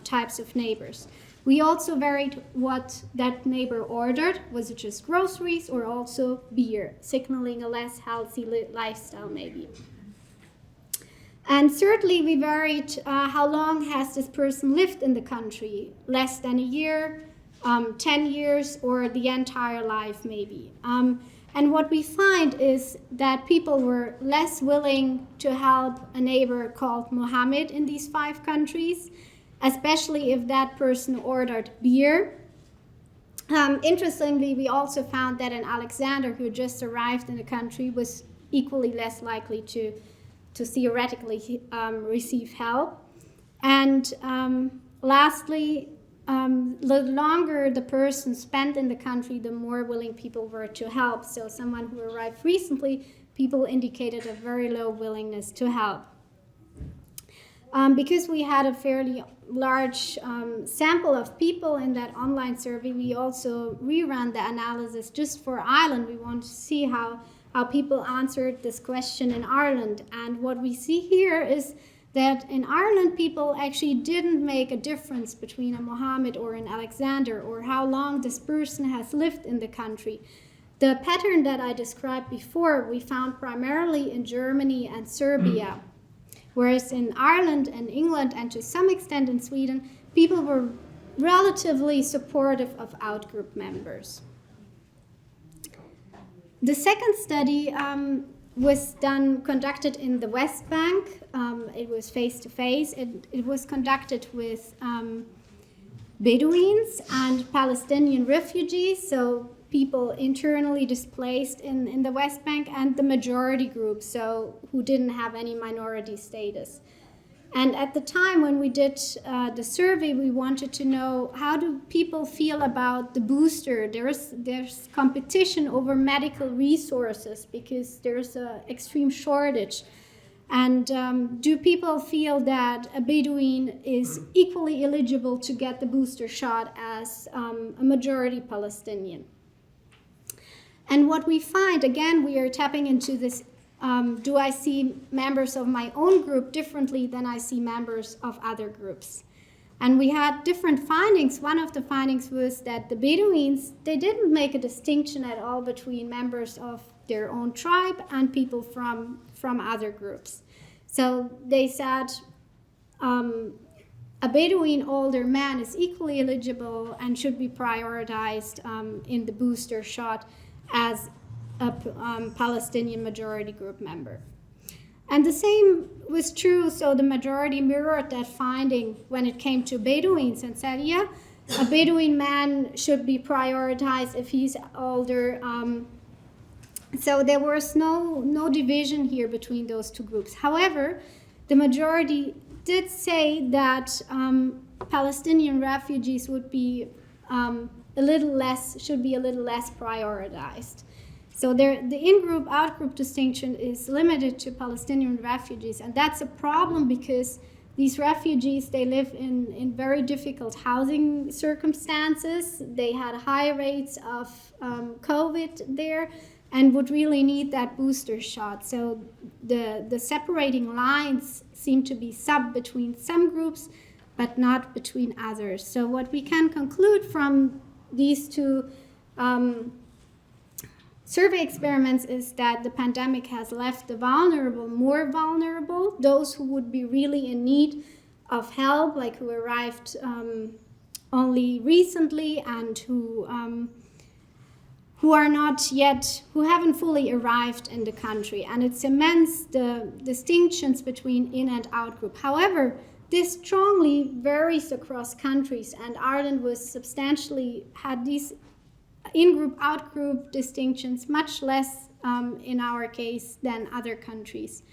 [SPEAKER 9] types of neighbors? We also varied what that neighbor ordered. Was it just groceries or also beer, signaling a less healthy lifestyle maybe? And thirdly, we varied how long has this person lived in the country, less than a year, 10 years, or the entire life maybe. And what we find is that people were less willing to help a neighbor called Mohammed in these 5 countries, especially if that person ordered beer. Interestingly, we also found that an Alexander who just arrived in the country was equally less likely to theoretically receive help. And lastly, the longer the person spent in the country, the more willing people were to help. So someone who arrived recently, people indicated a very low willingness to help. Because we had a fairly large sample of people in that online survey, we also rerun the analysis just for Ireland. We want to see how people answered this question in Ireland. And what we see here is that in Ireland, people actually didn't make a difference between a Mohammed or an Alexander or how long this person has lived in the country. The pattern that I described before, we found primarily in Germany and Serbia, whereas in Ireland and England and to some extent in Sweden, people were relatively supportive of outgroup members. The second study was conducted in the West Bank. It was face-to-face. It was conducted with Bedouins and Palestinian refugees, so people internally displaced in the West Bank, and the majority group, so who didn't have any minority status. And at the time when we did the survey, we wanted to know, how do people feel about the booster? There's competition over medical resources because there's an extreme shortage. And do people feel that a Bedouin is equally eligible to get the booster shot as a majority Palestinian? And what we find, again, we are tapping into this, do I see members of my own group differently than I see members of other groups? And we had different findings. One of the findings was that the Bedouins, they didn't make a distinction at all between members of their own tribe and people from other groups. So they said a Bedouin older man is equally eligible and should be prioritized in the booster shot as a Palestinian majority group member. And the same was true, so the majority mirrored that finding when it came to Bedouins and said, yeah, a Bedouin man should be prioritized if he's older. So there was no division here between those two groups. However, the majority did say that Palestinian refugees would be should be a little less prioritized. So the in-group, out-group distinction is limited to Palestinian refugees, and that's a problem because these refugees, they live in very difficult housing circumstances. They had high rates of COVID there and would really need that booster shot. So the separating lines seem to be between some groups, but not between others. So what we can conclude from these two survey experiments is that the pandemic has left the vulnerable more vulnerable, those who would be really in need of help, like who arrived only recently and who haven't fully arrived in the country. And it cements the distinctions between in and out group. However, this strongly varies across countries, and Ireland had these in-group, out-group distinctions much less in our case than other countries.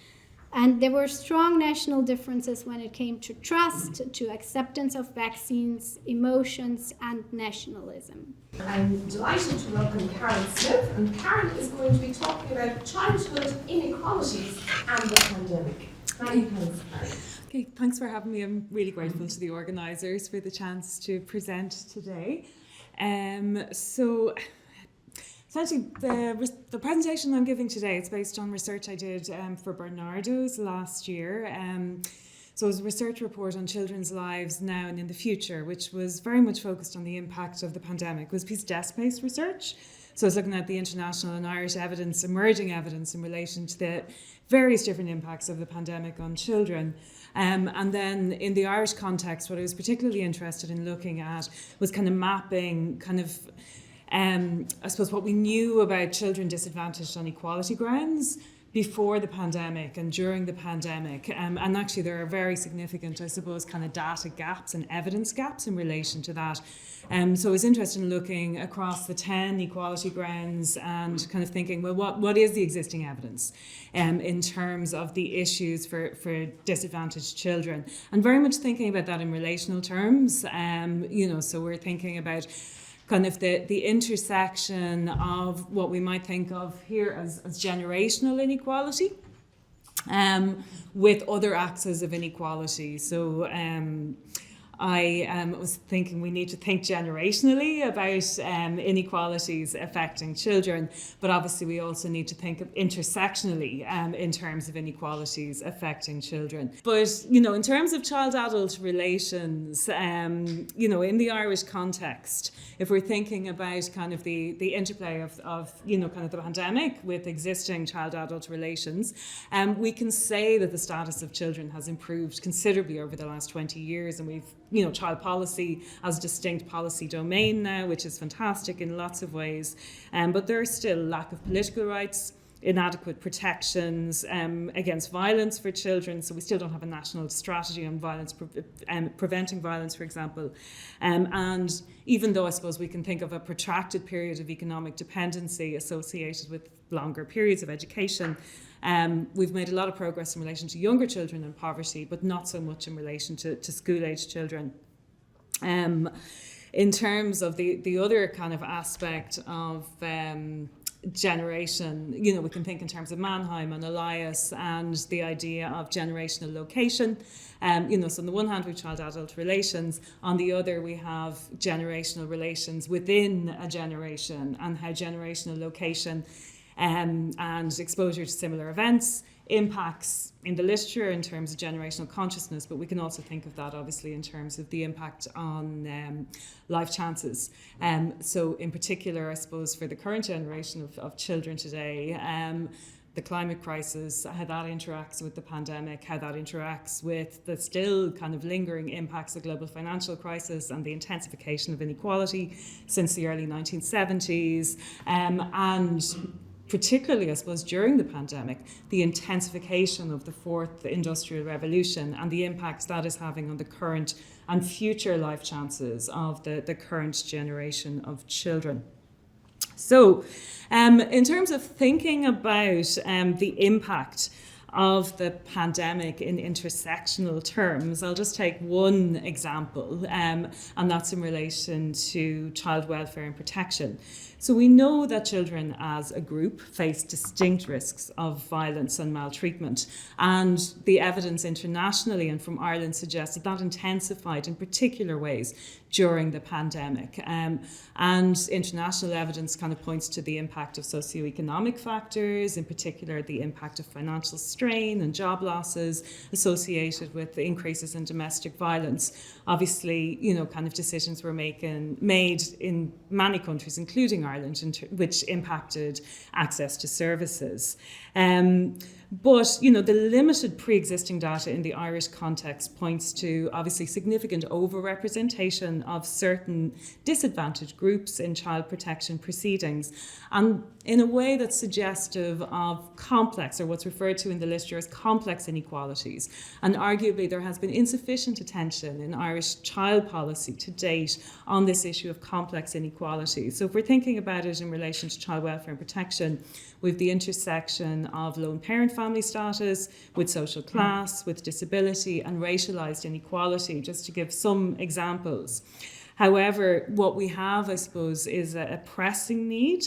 [SPEAKER 9] And there were strong national differences when it came to trust, to acceptance of vaccines, emotions, and nationalism.
[SPEAKER 3] I'm delighted to welcome Karen Smith, and Karen is going to be talking about childhood inequalities and the pandemic. Many thanks, Karen.
[SPEAKER 10] Okay, thanks for having me. I'm really grateful to the organisers for the chance to present today. So essentially the presentation I'm giving today is based on research I did for Bernardo's last year. So it was a research report on children's lives now and in the future, which was very much focused on the impact of the pandemic. It was a piece of desk-based research. So I was looking at the international and Irish evidence, emerging evidence in relation to the various different impacts of the pandemic on children. And then in the Irish context, what I was particularly interested in looking at was kind of mapping I suppose what we knew about children disadvantaged on equality grounds before the pandemic and during the pandemic. And actually there are very significant, I suppose, kind of data gaps and evidence gaps in relation to that. So I was interested in looking across the 10 equality grounds and kind of thinking, well, what is the existing evidence in terms of the issues for disadvantaged children? And very much thinking about that in relational terms. So we're thinking about kind of the intersection of what we might think of here as generational inequality with other axes of inequality. So I was thinking we need to think generationally about inequalities affecting children, but obviously we also need to think of intersectionally in terms of inequalities affecting children. But, in terms of child-adult relations, in the Irish context, if we're thinking about kind of the interplay of kind of the pandemic with existing child-adult relations, we can say that the status of children has improved considerably over the last 20 years, and we've child policy as a distinct policy domain now, which is fantastic in lots of ways. But there is still lack of political rights, inadequate protections against violence for children. So we still don't have a national strategy on violence, preventing violence, for example. And even though I suppose we can think of a protracted period of economic dependency associated with longer periods of education, we've made a lot of progress in relation to younger children and poverty, but not so much in relation to school-age children. In terms of the other kind of aspect of generation, we can think in terms of Mannheim and Elias and the idea of generational location. So on the one hand, we have child-adult relations. On the other, we have generational relations within a generation, and how generational location and exposure to similar events impacts in the literature in terms of generational consciousness, but we can also think of that obviously in terms of the impact on life chances. So in particular, I suppose for the current generation of children today, the climate crisis, how that interacts with the pandemic, how that interacts with the still kind of lingering impacts of global financial crisis and the intensification of inequality since the early 1970s, and particularly, I suppose, during the pandemic, the intensification of the fourth industrial revolution and the impacts that is having on the current and future life chances of the current generation of children. So, in terms of thinking about the impact of the pandemic in intersectional terms. I'll just take one example, and that's in relation to child welfare and protection. So we know that children as a group face distinct risks of violence and maltreatment, and the evidence internationally and from Ireland suggests that intensified in particular ways during the pandemic. And international evidence kind of points to the impact of socioeconomic factors, in particular the impact of financial strain and job losses associated with the increases in domestic violence. Obviously, kind of decisions were made in many countries, including Ireland, which impacted access to services. But, the limited pre-existing data in the Irish context points to obviously significant overrepresentation of certain disadvantaged groups in child protection proceedings, and in a way that's suggestive of complex, or what's referred to in the literature as complex inequalities. And arguably there has been insufficient attention in Irish child policy to date on this issue of complex inequalities. So if we're thinking about it in relation to child welfare and protection, with the intersection of lone parent family status, with social class, with disability and racialised inequality, just to give some examples. However, what we have, I suppose, is a pressing need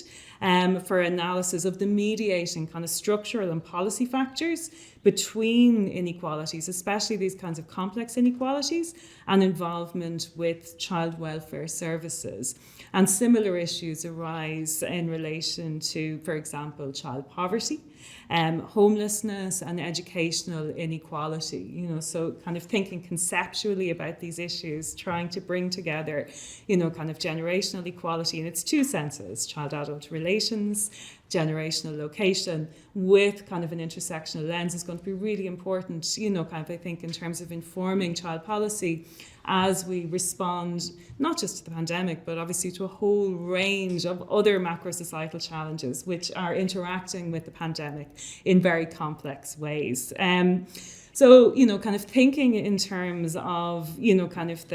[SPEAKER 10] for analysis of the mediating kind of structural and policy factors between inequalities, especially these kinds of complex inequalities, and involvement with child welfare services. And similar issues arise in relation to, for example, child poverty, homelessness and educational inequality, so kind of thinking conceptually about these issues, trying to bring together, kind of generational equality in its two senses, child-adult relations, generational location, with kind of an intersectional lens is going to be really important, kind of, I think, in terms of informing child policy as we respond not just to the pandemic, but obviously to a whole range of other macro-societal challenges which are interacting with the pandemic in very complex ways. So, kind of thinking in terms of, kind of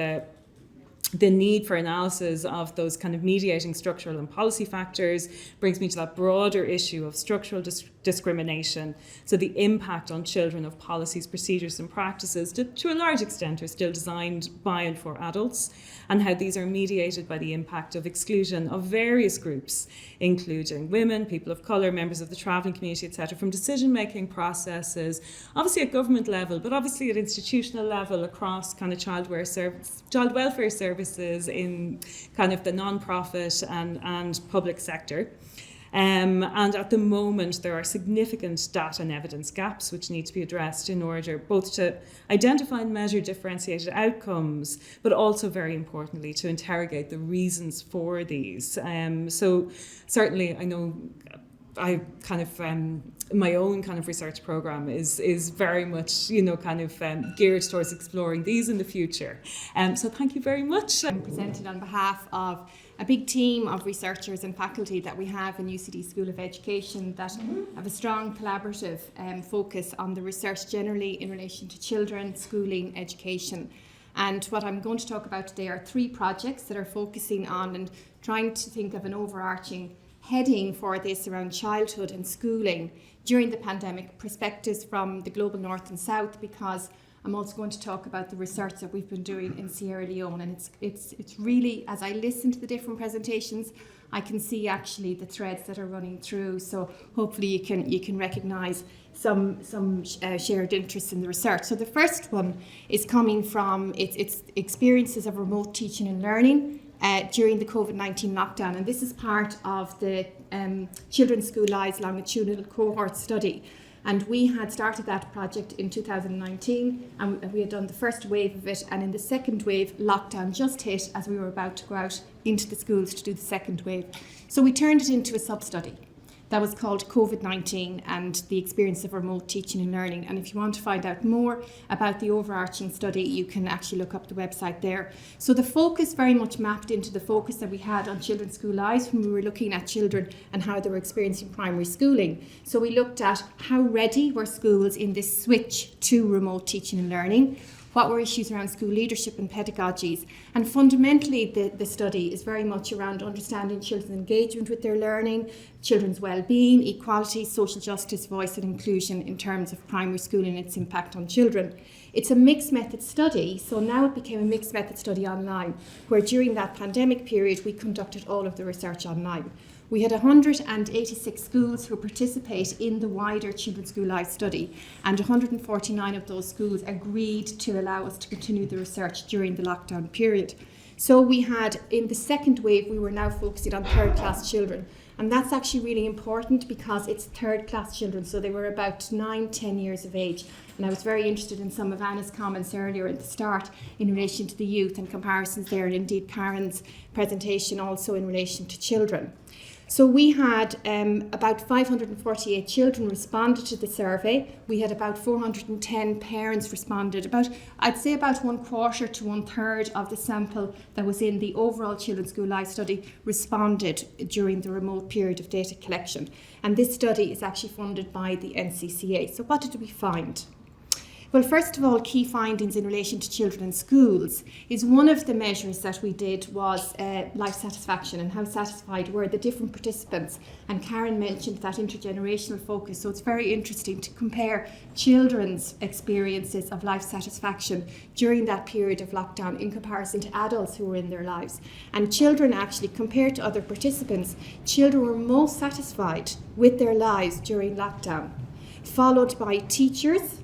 [SPEAKER 10] the need for analysis of those kind of mediating structural and policy factors brings me to that broader issue of structural discrimination. So the impact on children of policies, procedures and practices to a large extent are still designed by and for adults, and how these are mediated by the impact of exclusion of various groups, including women, people of colour, members of the travelling community, etc., from decision-making processes, obviously at government level, but obviously at institutional level across kind of child welfare services in kind of the non-profit and public sector. And at the moment, there are significant data and evidence gaps which need to be addressed in order both to identify and measure differentiated outcomes, but also, very importantly, to interrogate the reasons for these. So certainly, I know I kind of my own kind of research program is very much geared towards exploring these in the future. So thank you very much.
[SPEAKER 1] I'm presented on behalf of a big team of researchers and faculty that we have in UCD School of Education that have a strong collaborative focus on the research generally in relation to children, schooling, education. And what I'm going to talk about today are 3 projects that are focusing on and trying to think of an overarching heading for this around childhood and schooling during the pandemic, perspectives from the global north and south, because I'm also going to talk about the research that we've been doing in Sierra Leone, and it's really, as I listen to the different presentations, I can see actually the threads that are running through. So hopefully you can recognise some shared interests in the research. So the first one is coming from its experiences of remote teaching and learning during the COVID-19 lockdown, and this is part of the Children's School Lives longitudinal cohort study. And we had started that project in 2019, and we had done the first wave of it, and in the second wave, lockdown just hit as we were about to go out into the schools to do the second wave. So we turned it into a sub-study that was called COVID-19 and the experience of remote teaching and learning. And if you want to find out more about the overarching study, you can actually look up the website there. So the focus very much mapped into the focus that we had on children's school lives when we were looking at children and how they were experiencing primary schooling. So we looked at how ready were schools in this switch to remote teaching and learning. what were issues around school leadership and pedagogies. And fundamentally, the study is very much around understanding children's engagement with their learning, children's well-being, equality, social justice, voice and inclusion in terms of primary school and its impact on children. It's a mixed method study, so now it became a mixed method study online, where during that pandemic period we conducted all of the research online. We had 186 schools who participate in the wider Children's School Life study, and 149 of those schools agreed to allow us to continue the research during the lockdown period. So we had, in the second wave, we were now focusing on third class children. And that's actually really important because it's third class children, so they were about 9-10 years of age. And I was very interested in some of Anna's comments earlier at the start in relation to the youth and comparisons there, and indeed Karen's presentation also in relation to children. So we had about 548 children responded to the survey. We had about 410 parents responded. I'd say about 1/4 to 1/3 of the sample that was in the overall Children's School Life study responded during the remote period of data collection. And this study is actually funded by the NCCA. So what did we find? Well, first of all, key findings in relation to children in schools is one of the measures that we did was life satisfaction and how satisfied were the different participants. And Karen mentioned that intergenerational focus, so it's very interesting to compare children's experiences of life satisfaction during that period of lockdown in comparison to adults who were in their lives. And children actually, compared to other participants, children were most satisfied with their lives during lockdown, followed by teachers,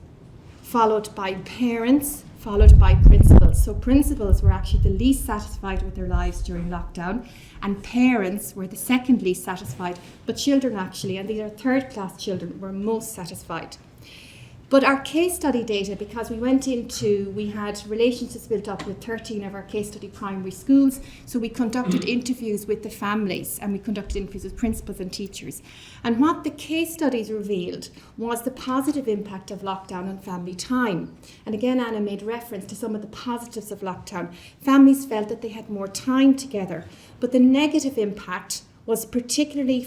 [SPEAKER 1] followed by parents, followed by principals. So principals were actually the least satisfied with their lives during lockdown, and parents were the second least satisfied, but children actually, and these are third class children, were most satisfied. But our case study data, because we had relationships built up with 13 of our case study primary schools, so we conducted interviews with the families and we conducted interviews with principals and teachers. And what the case studies revealed was the positive impact of lockdown on family time. And again, Anna made reference to some of the positives of lockdown. Families felt that they had more time together, but the negative impact was particularly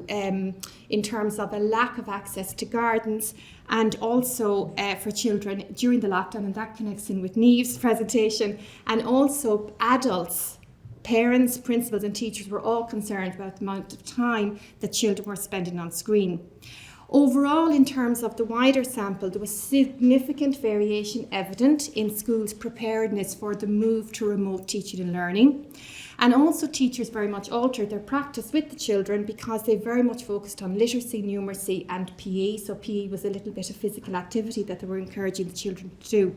[SPEAKER 1] in terms of a lack of access to gardens, and also for children during the lockdown, and that connects in with Neve's presentation, and also adults, parents, principals and teachers were all concerned about the amount of time that children were spending on screen. Overall, in terms of the wider sample, there was significant variation evident in schools' preparedness for the move to remote teaching and learning. And also teachers very much altered their practice with the children because they very much focused on literacy, numeracy and PE. So PE was a little bit of physical activity that they were encouraging the children to do.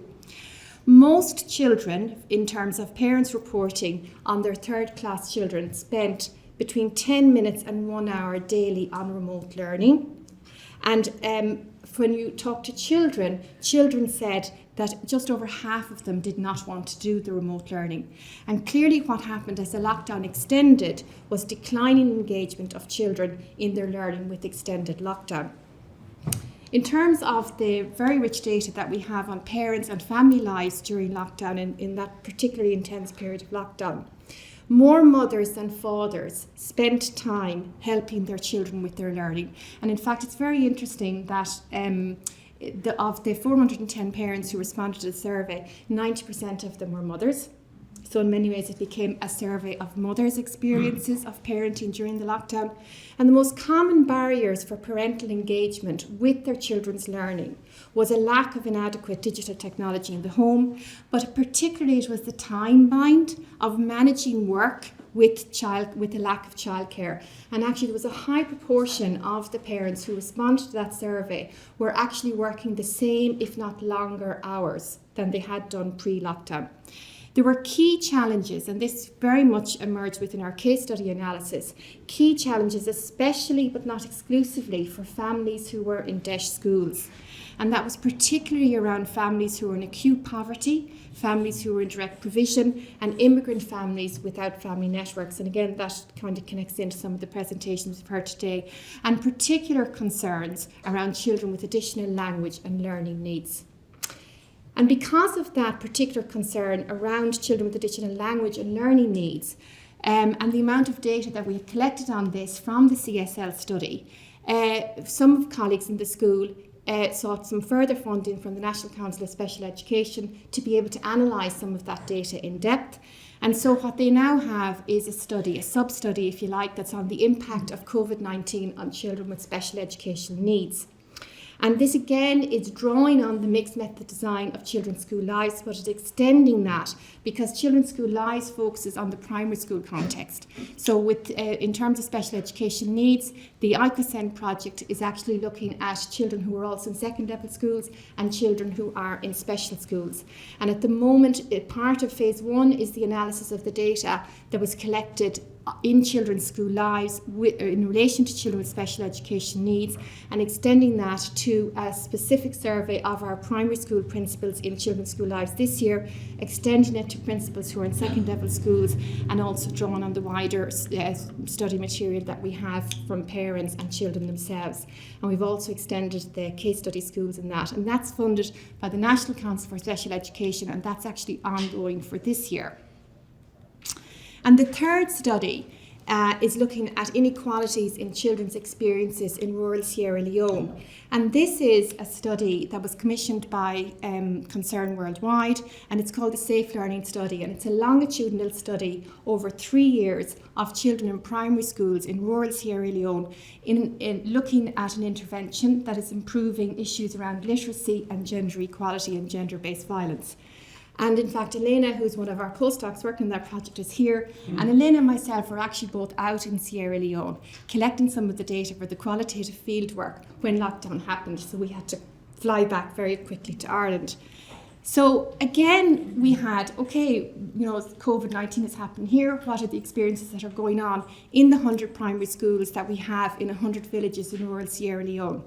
[SPEAKER 1] Most children, in terms of parents reporting on their third class children, spent between 10 minutes and 1 hour daily on remote learning. And when you talk to children said that just over half of them did not want to do the remote learning. And clearly what happened as the lockdown extended was declining engagement of children in their learning with extended lockdown. In terms of the very rich data that we have on parents and family lives during lockdown, in that particularly intense period of lockdown, more mothers than fathers spent time helping their children with their learning. And in fact, it's very interesting that of the 410 parents who responded to the survey, 90% of them were mothers. So in many ways it became a survey of mothers' experiences of parenting during the lockdown. And the most common barriers for parental engagement with their children's learning was a lack of inadequate digital technology in the home, but particularly it was the time bind of managing work with a lack of childcare. And actually there was a high proportion of the parents who responded to that survey were actually working the same, if not longer, hours than they had done pre-lockdown. There were key challenges, and this very much emerged within our case study analysis, key challenges especially but not exclusively for families who were in DESH schools. And that was particularly around families who were in acute poverty, families who were in direct provision, and immigrant families without family networks. And again, that kind of connects into some of the presentations we've heard today, and particular concerns around children with additional language and learning needs. And because of that particular concern around children with additional language and learning needs, and the amount of data that we have collected on this from the CSL study, some of colleagues in the school sought some further funding from the National Council of Special Education to be able to analyse some of that data in depth. And so what they now have is a study, a sub-study if you like, that's on the impact of COVID-19 on children with special educational needs. And this again is drawing on the mixed method design of Children's School Lives, but it's extending that because Children's School Lives focuses on the primary school context. So with in terms of special education needs, the ICOSEN project is actually looking at children who are also in second level schools and children who are in special schools. And at the moment, part of phase 1 is the analysis of the data that was collected in Children's School Lives in relation to children with special education needs, and extending that to a specific survey of our primary school principals in Children's School Lives this year, extending it to principals who are in second level schools, and also drawing on the wider study material that we have from parents and children themselves. And we've also extended the case study schools in that, and that's funded by the National Council for Special Education, and that's actually ongoing for this year. And the third study is looking at inequalities in children's experiences in rural Sierra Leone. And this is a study that was commissioned by Concern Worldwide, and it's called the Safe Learning Study. And it's a longitudinal study over 3 years of children in primary schools in rural Sierra Leone in looking at an intervention that is improving issues around literacy and gender equality and gender-based violence. And in fact, Elena, who's one of our postdocs working on that project, is here. And Elena and myself were actually both out in Sierra Leone collecting some of the data for the qualitative field work when lockdown happened. So we had to fly back very quickly to Ireland. So again, we had, COVID-19 has happened here. What are the experiences that are going on in the 100 primary schools that we have in 100 villages in rural Sierra Leone?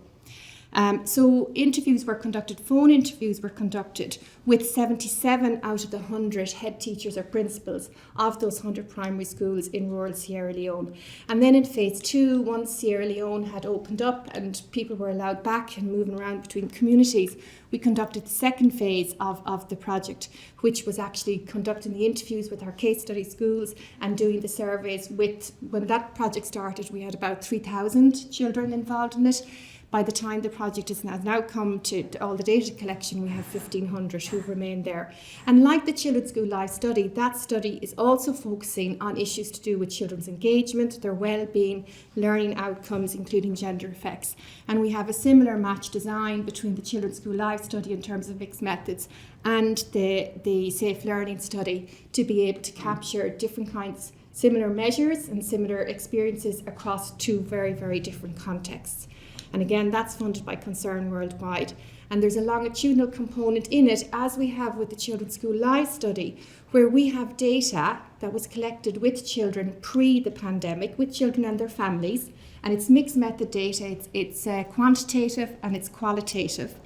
[SPEAKER 1] So interviews were conducted, phone interviews were conducted with 77 out of the 100 head teachers or principals of those 100 primary schools in rural Sierra Leone. And then in phase 2, once Sierra Leone had opened up and people were allowed back and moving around between communities, we conducted the second phase of the project, which was actually conducting the interviews with our case study schools and doing the surveys with, when that project started, we had about 3,000 children involved in it. By the time the project has now come to all the data collection, we have 1,500 who've remained there. And like the Children's School Life study, that study is also focusing on issues to do with children's engagement, their well-being, learning outcomes, including gender effects. And we have a similar match design between the Children's School Life study in terms of mixed methods and the Safe Learning study to be able to capture different kinds, similar measures and similar experiences across 2 very, very different contexts. And again, that's funded by Concern Worldwide. And there's a longitudinal component in it, as we have with the Children's School Life study, where we have data that was collected with children pre the pandemic, with children and their families. And it's mixed method data, it's quantitative and it's qualitative.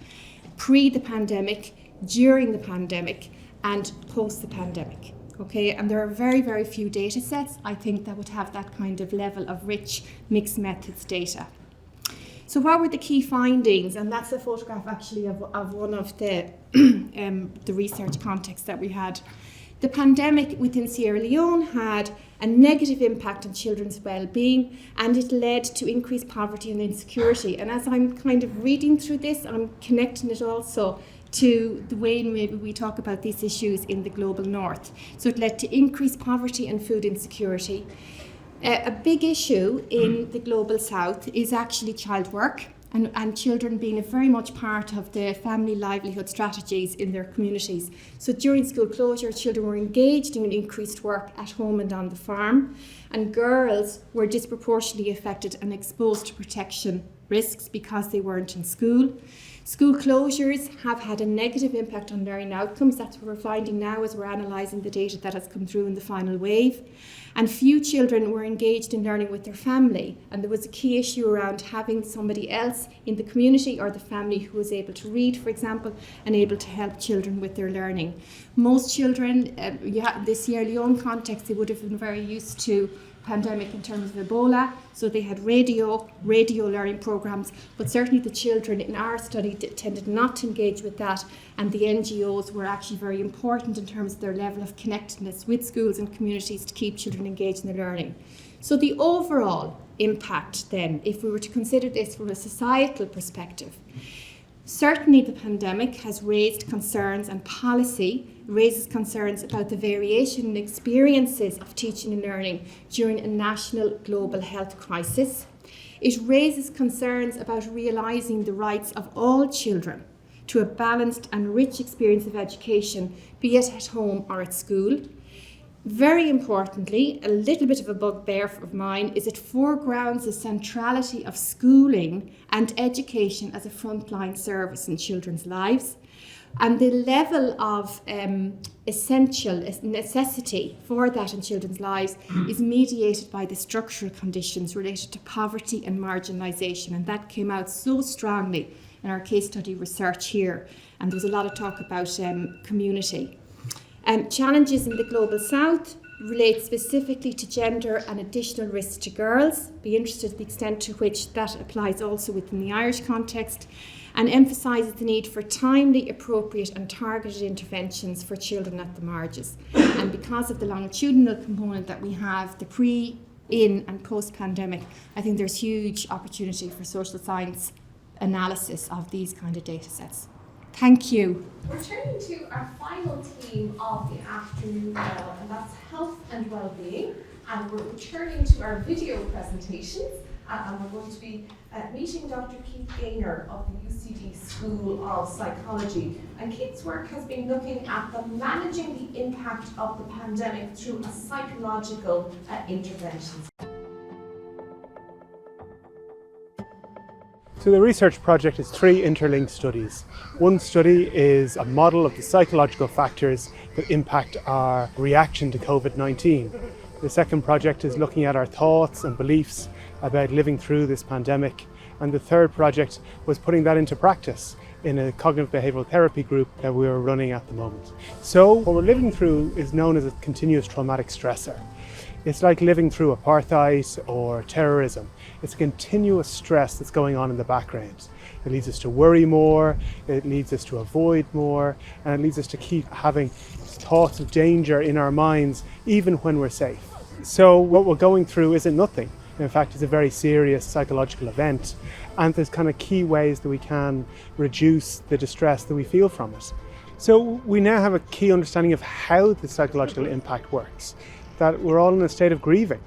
[SPEAKER 1] Pre the pandemic, during the pandemic, and post the pandemic. Okay, and there are very, very few data sets, I think, that would have that kind of level of rich mixed methods data. So what were the key findings? And that's a photograph actually of one of the research contexts that we had. The pandemic within Sierra Leone had a negative impact on children's well-being, and it led to increased poverty and insecurity. And as I'm kind of reading through this, I'm connecting it also to the way maybe we talk about these issues in the global north. So it led to increased poverty and food insecurity. A big issue in the global south is actually child work and children being very much part of the family livelihood strategies in their communities. So during school closure, children were engaged in increased work at home and on the farm, and girls were disproportionately affected and exposed to protection risks because they weren't in school. School closures have had a negative impact on learning outcomes. That's what we're finding now as we're analysing the data that has come through in the final wave. And few children were engaged in learning with their family. And there was a key issue around having somebody else in the community or the family who was able to read, for example, and able to help children with their learning. Most children, this Sierra Leone context, they would have been very used to pandemic in terms of Ebola, so they had radio learning programs, but certainly the children in our study tended not to engage with that, and the NGOs were actually very important in terms of their level of connectedness with schools and communities to keep children engaged in their learning. So the overall impact then, if we were to consider this from a societal perspective, Certainly the pandemic has raised concerns, and policy raises concerns about the variation in experiences of teaching and learning during a national global health crisis. It raises concerns about realising the rights of all children to a balanced and rich experience of education, be it at home or at school. Very importantly, a little bit of a bugbear of mine is it foregrounds the centrality of schooling and education as a frontline service in children's lives. And the level of essential necessity for that in children's lives is mediated by the structural conditions related to poverty and marginalisation. And that came out so strongly in our case study research here. And there was a lot of talk about community. Challenges in the Global South relate specifically to gender and additional risks to girls. Be interested in the extent to which that applies also within the Irish context, and emphasises the need for timely, appropriate and targeted interventions for children at the margins. And because of the longitudinal component that we have, the pre, in and post-pandemic, I think there's huge opportunity for social science analysis of these kind of data sets. Thank you.
[SPEAKER 3] We're turning to our final theme of the afternoon now, and that's health and well-being. And we're returning to our video presentations, and we're going to be meeting Dr. Keith Gaynor of the UCD School of Psychology. And Keith's work has been looking at the managing the impact of the pandemic through a psychological interventions.
[SPEAKER 11] So the research project is 3 interlinked studies. One study is a model of the psychological factors that impact our reaction to COVID-19. The second project is looking at our thoughts and beliefs about living through this pandemic. And the third project was putting that into practice in a cognitive behavioural therapy group that we are running at the moment. So what we're living through is known as a continuous traumatic stressor. It's like living through apartheid or terrorism. It's a continuous stress that's going on in the background. It leads us to worry more, it leads us to avoid more, and it leads us to keep having thoughts of danger in our minds, even when we're safe. So what we're going through isn't nothing. In fact, it's a very serious psychological event, and there's kind of key ways that we can reduce the distress that we feel from it. So we now have a key understanding of how the psychological impact works, that we're all in a state of grieving,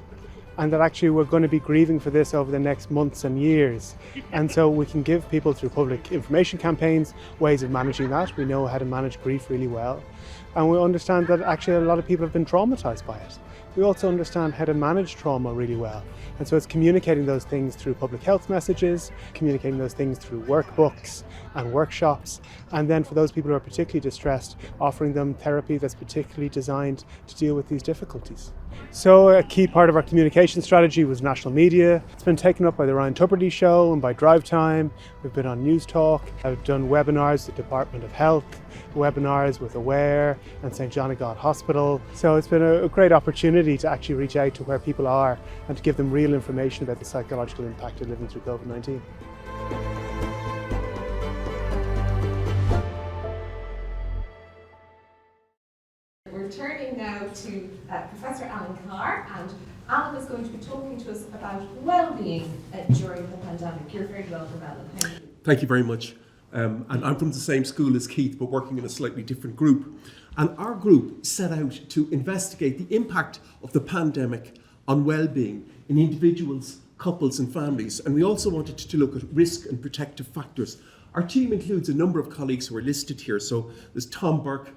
[SPEAKER 11] and that actually we're going to be grieving for this over the next months and years. And so we can give people through public information campaigns ways of managing that. We know how to manage grief really well. And we understand that actually a lot of people have been traumatized by it. We also understand how to manage trauma really well. And so it's communicating those things through public health messages, communicating those things through workbooks and workshops. And then for those people who are particularly distressed, offering them therapy that's particularly designed to deal with these difficulties. So a key part of our communication strategy was national media. It's been taken up by the Ryan Tubridy Show and by Drive Time. We've been on News Talk. I've done webinars with the Department of Health, webinars with Aware and St. John of God Hospital. So it's been a great opportunity to actually reach out to where people are and to give them real information about the psychological impact of living through COVID-19.
[SPEAKER 3] We're turning now to Professor Alan Carr, and Alan is going to be talking to us about well-being during the pandemic. You're very welcome, Alan. Thank you.
[SPEAKER 12] Thank you very much. And I'm from the same school as Keith, but working in a slightly different group. And our group set out to investigate the impact of the pandemic on well-being in individuals, couples and families. And we also wanted to look at risk and protective factors. Our team includes a number of colleagues who are listed here. So there's Tom Burke,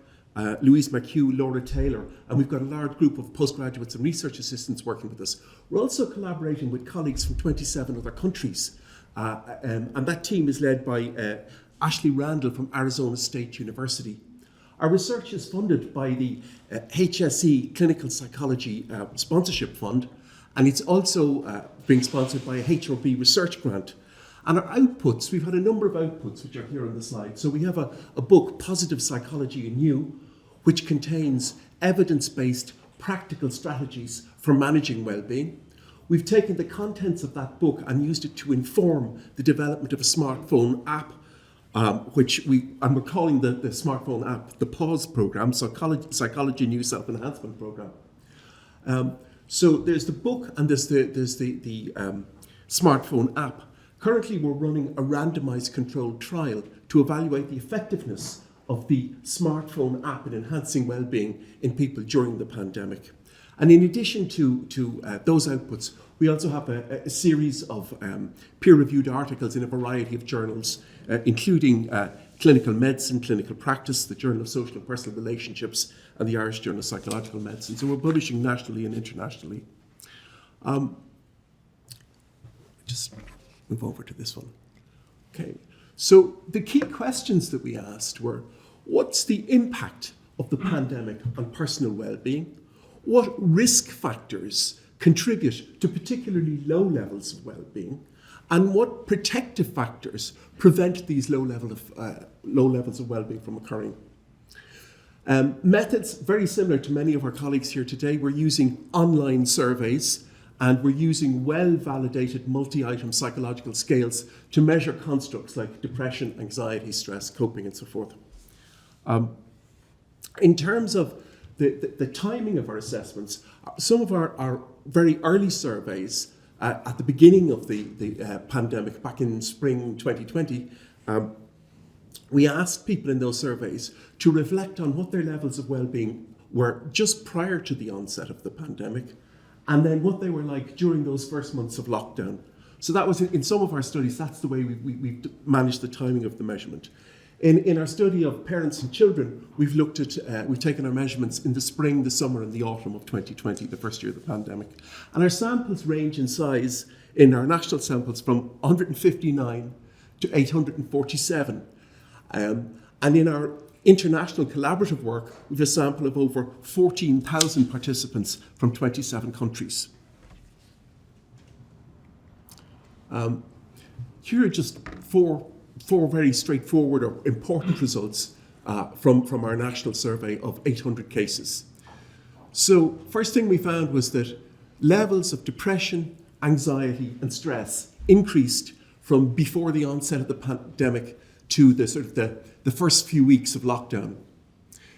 [SPEAKER 12] Louise McHugh, Laura Taylor, and we've got a large group of postgraduates and research assistants working with us. We're also collaborating with colleagues from 27 other countries. And that team is led by Ashley Randall from Arizona State University. Our research is funded by the HSE Clinical Psychology Sponsorship Fund, and it's also being sponsored by a HRB research grant. And our outputs, we've had a number of outputs which are here on the slide. So we have a book, Positive Psychology in You, which contains evidence-based practical strategies for managing well-being. We've taken the contents of that book and used it to inform the development of a smartphone app, we're calling the smartphone app the PAUSE program, Psychology New Self-Enhancement program. So there's the book and there's the smartphone app Currently, we're running a randomized controlled trial to evaluate the effectiveness of the smartphone app in enhancing well-being in people during the pandemic. And in addition to those outputs, we also have a series of peer-reviewed articles in a variety of journals, including Clinical Medicine, Clinical Practice, the Journal of Social and Personal Relationships, and the Irish Journal of Psychological Medicine. So we're publishing nationally and internationally. Just move over to this one. Okay. So the key questions that we asked were, what's the impact of the pandemic on personal well-being? What risk factors contribute to particularly low levels of well-being? And what protective factors prevent these low levels of well-being from occurring? Methods very similar to many of our colleagues here today. We're using online surveys, and we're using well-validated multi-item psychological scales to measure constructs like depression, anxiety, stress, coping, and so forth. In terms of the timing of our assessments, some of our very early surveys at the beginning of the pandemic, back in spring 2020, we asked people in those surveys to reflect on what their levels of well-being were just prior to the onset of the pandemic, and then what they were like during those first months of lockdown. So that was, in some of our studies, that's the way we managed the timing of the measurement. In our study of parents and children, we've taken our measurements in the spring, the summer, and the autumn of 2020, the first year of the pandemic. And our samples range in size, in our national samples, from 159 to 847. And in our international collaborative work, we have a sample of over 14,000 participants from 27 countries. Here are just four very straightforward or important results from our national survey of 800 cases. So first thing we found was that levels of depression, anxiety, and stress increased from before the onset of the pandemic to the first few weeks of lockdown.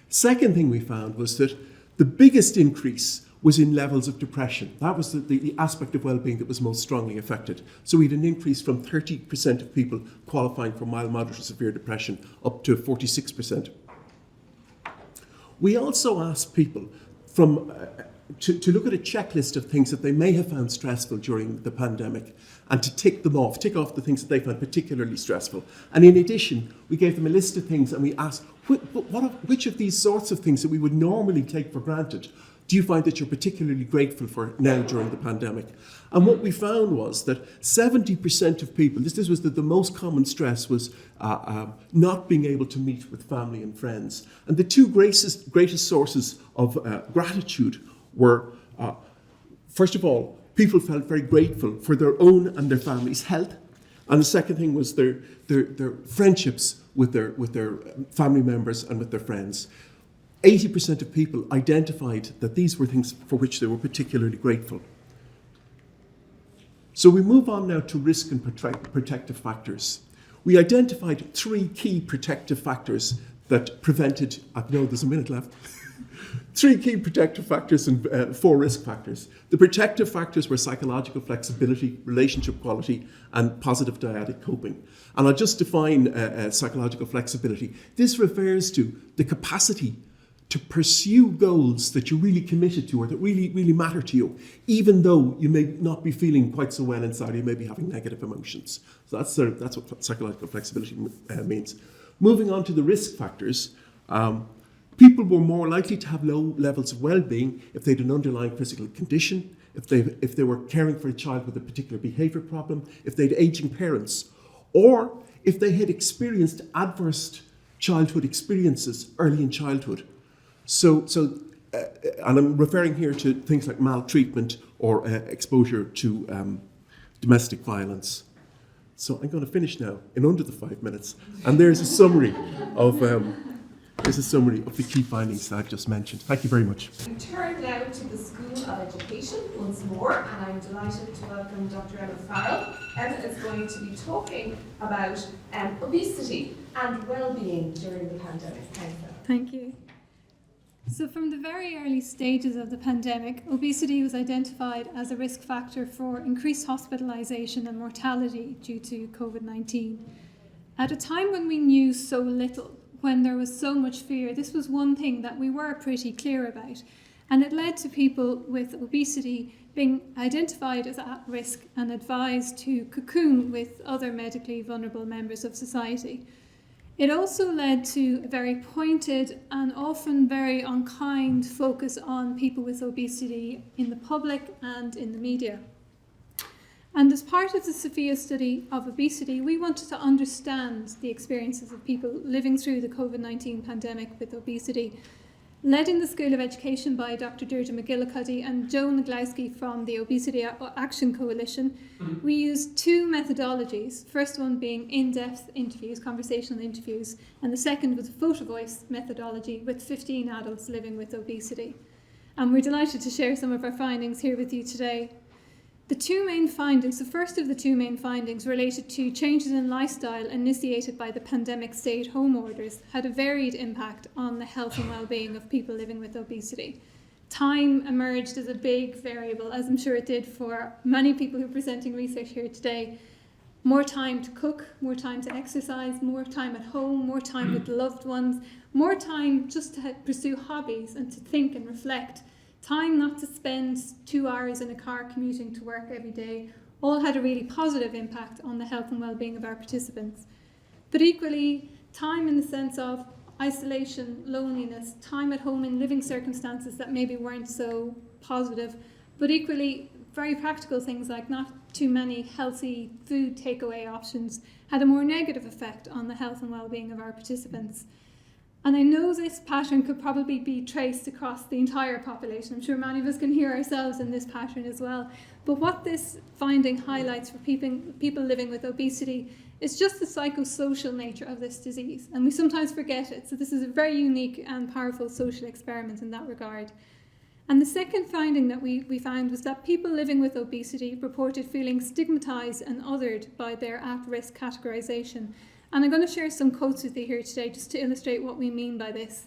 [SPEAKER 12] Second thing we found was that the biggest increase was in levels of depression. That was the aspect of well-being that was most strongly affected. So we had an increase from 30% of people qualifying for mild, moderate, or severe depression up to 46%. We also asked people to look at a checklist of things that they may have found stressful during the pandemic and to tick off the things that they found particularly stressful. And in addition, we gave them a list of things and we asked, which of these sorts of things that we would normally take for granted do you find that you're particularly grateful for now during the pandemic? And what we found was that 70% of people, this was the most common stress was not being able to meet with family and friends. And the two greatest sources of gratitude were, first of all, people felt very grateful for their own and their family's health. And the second thing was their friendships with their family members and with their friends. 80% of people identified that these were things for which they were particularly grateful. So we move on now to risk and protective factors. We identified 3 key protective factors that prevented, there's a minute left, 3 key protective factors and 4 risk factors. The protective factors were psychological flexibility, relationship quality, and positive dyadic coping. And I'll just define psychological flexibility. This refers to the capacity to pursue goals that you're really committed to or that really, really matter to you, even though you may not be feeling quite so well inside, you may be having negative emotions. So that's what psychological flexibility means. Moving on to the risk factors, people were more likely to have low levels of well-being if they had an underlying physical condition, if they were caring for a child with a particular behaviour problem, if they had aging parents, or if they had experienced adverse childhood experiences early in childhood. So, and I'm referring here to things like maltreatment or exposure to domestic violence. So I'm going to finish now in under the 5 minutes, and there's a summary of the key findings that I've just mentioned. Thank you very much.
[SPEAKER 3] We turn now to the School of Education once more, and I'm delighted to welcome Dr. Emma Farrell. Emma is going to be talking about obesity and well-being during the pandemic. Thanks, Emma.
[SPEAKER 13] Thank you. So from the very early stages of the pandemic, obesity was identified as a risk factor for increased hospitalisation and mortality due to COVID-19. At a time when we knew so little, when there was so much fear, this was one thing that we were pretty clear about. And it led to people with obesity being identified as at risk and advised to cocoon with other medically vulnerable members of society. It also led to a very pointed and often very unkind focus on people with obesity in the public and in the media. And as part of the Sophia study of obesity, we wanted to understand the experiences of people living through the COVID-19 pandemic with obesity. Led in the School of Education by Dr. Deirdre McGillicuddy and Joe Naglowski from the Obesity Action Coalition, we used two methodologies, first one being in-depth interviews, conversational interviews, and the second was a photo voice methodology with 15 adults living with obesity. And we're delighted to share some of our findings here with you today. The first of the two main findings related to changes in lifestyle initiated by the pandemic stay-at-home orders had a varied impact on the health and well-being of people living with obesity. Time emerged as a big variable, as I'm sure it did for many people who are presenting research here today. More time to cook, more time to exercise, more time at home, more time with loved ones, more time just to pursue hobbies and to think and reflect. Time not to spend 2 hours in a car commuting to work every day, all had a really positive impact on the health and well-being of our participants. But equally, time in the sense of isolation, loneliness, time at home in living circumstances that maybe weren't so positive, but equally very practical things like not too many healthy food takeaway options had a more negative effect on the health and well-being of our participants. And I know this pattern could probably be traced across the entire population. I'm sure many of us can hear ourselves in this pattern as well. But what this finding highlights for people living with obesity is just the psychosocial nature of this disease. And we sometimes forget it. So this is a very unique and powerful social experiment in that regard. And the second finding that we found was that people living with obesity reported feeling stigmatized and othered by their at-risk categorization. And I'm going to share some quotes with you here today just to illustrate what we mean by this.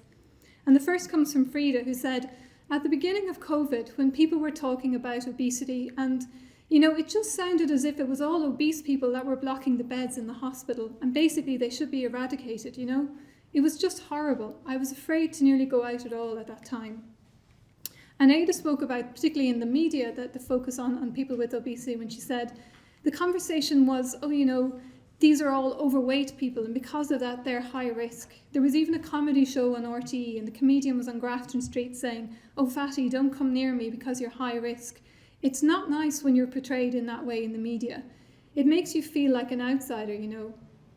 [SPEAKER 13] And the first comes from Frida, who said, at the beginning of COVID, when people were talking about obesity, and it just sounded as if it was all obese people that were blocking the beds in the hospital, and basically they should be eradicated, It was just horrible. I was afraid to nearly go out at all at that time. And Ada spoke about, particularly in the media, that the focus on people with obesity, when she said, the conversation was, these are all overweight people, and because of that, they're high risk. There was even a comedy show on RTE, and the comedian was on Grafton Street saying, oh, fatty, don't come near me because you're high risk. It's not nice when you're portrayed in that way in the media. It makes you feel like an outsider,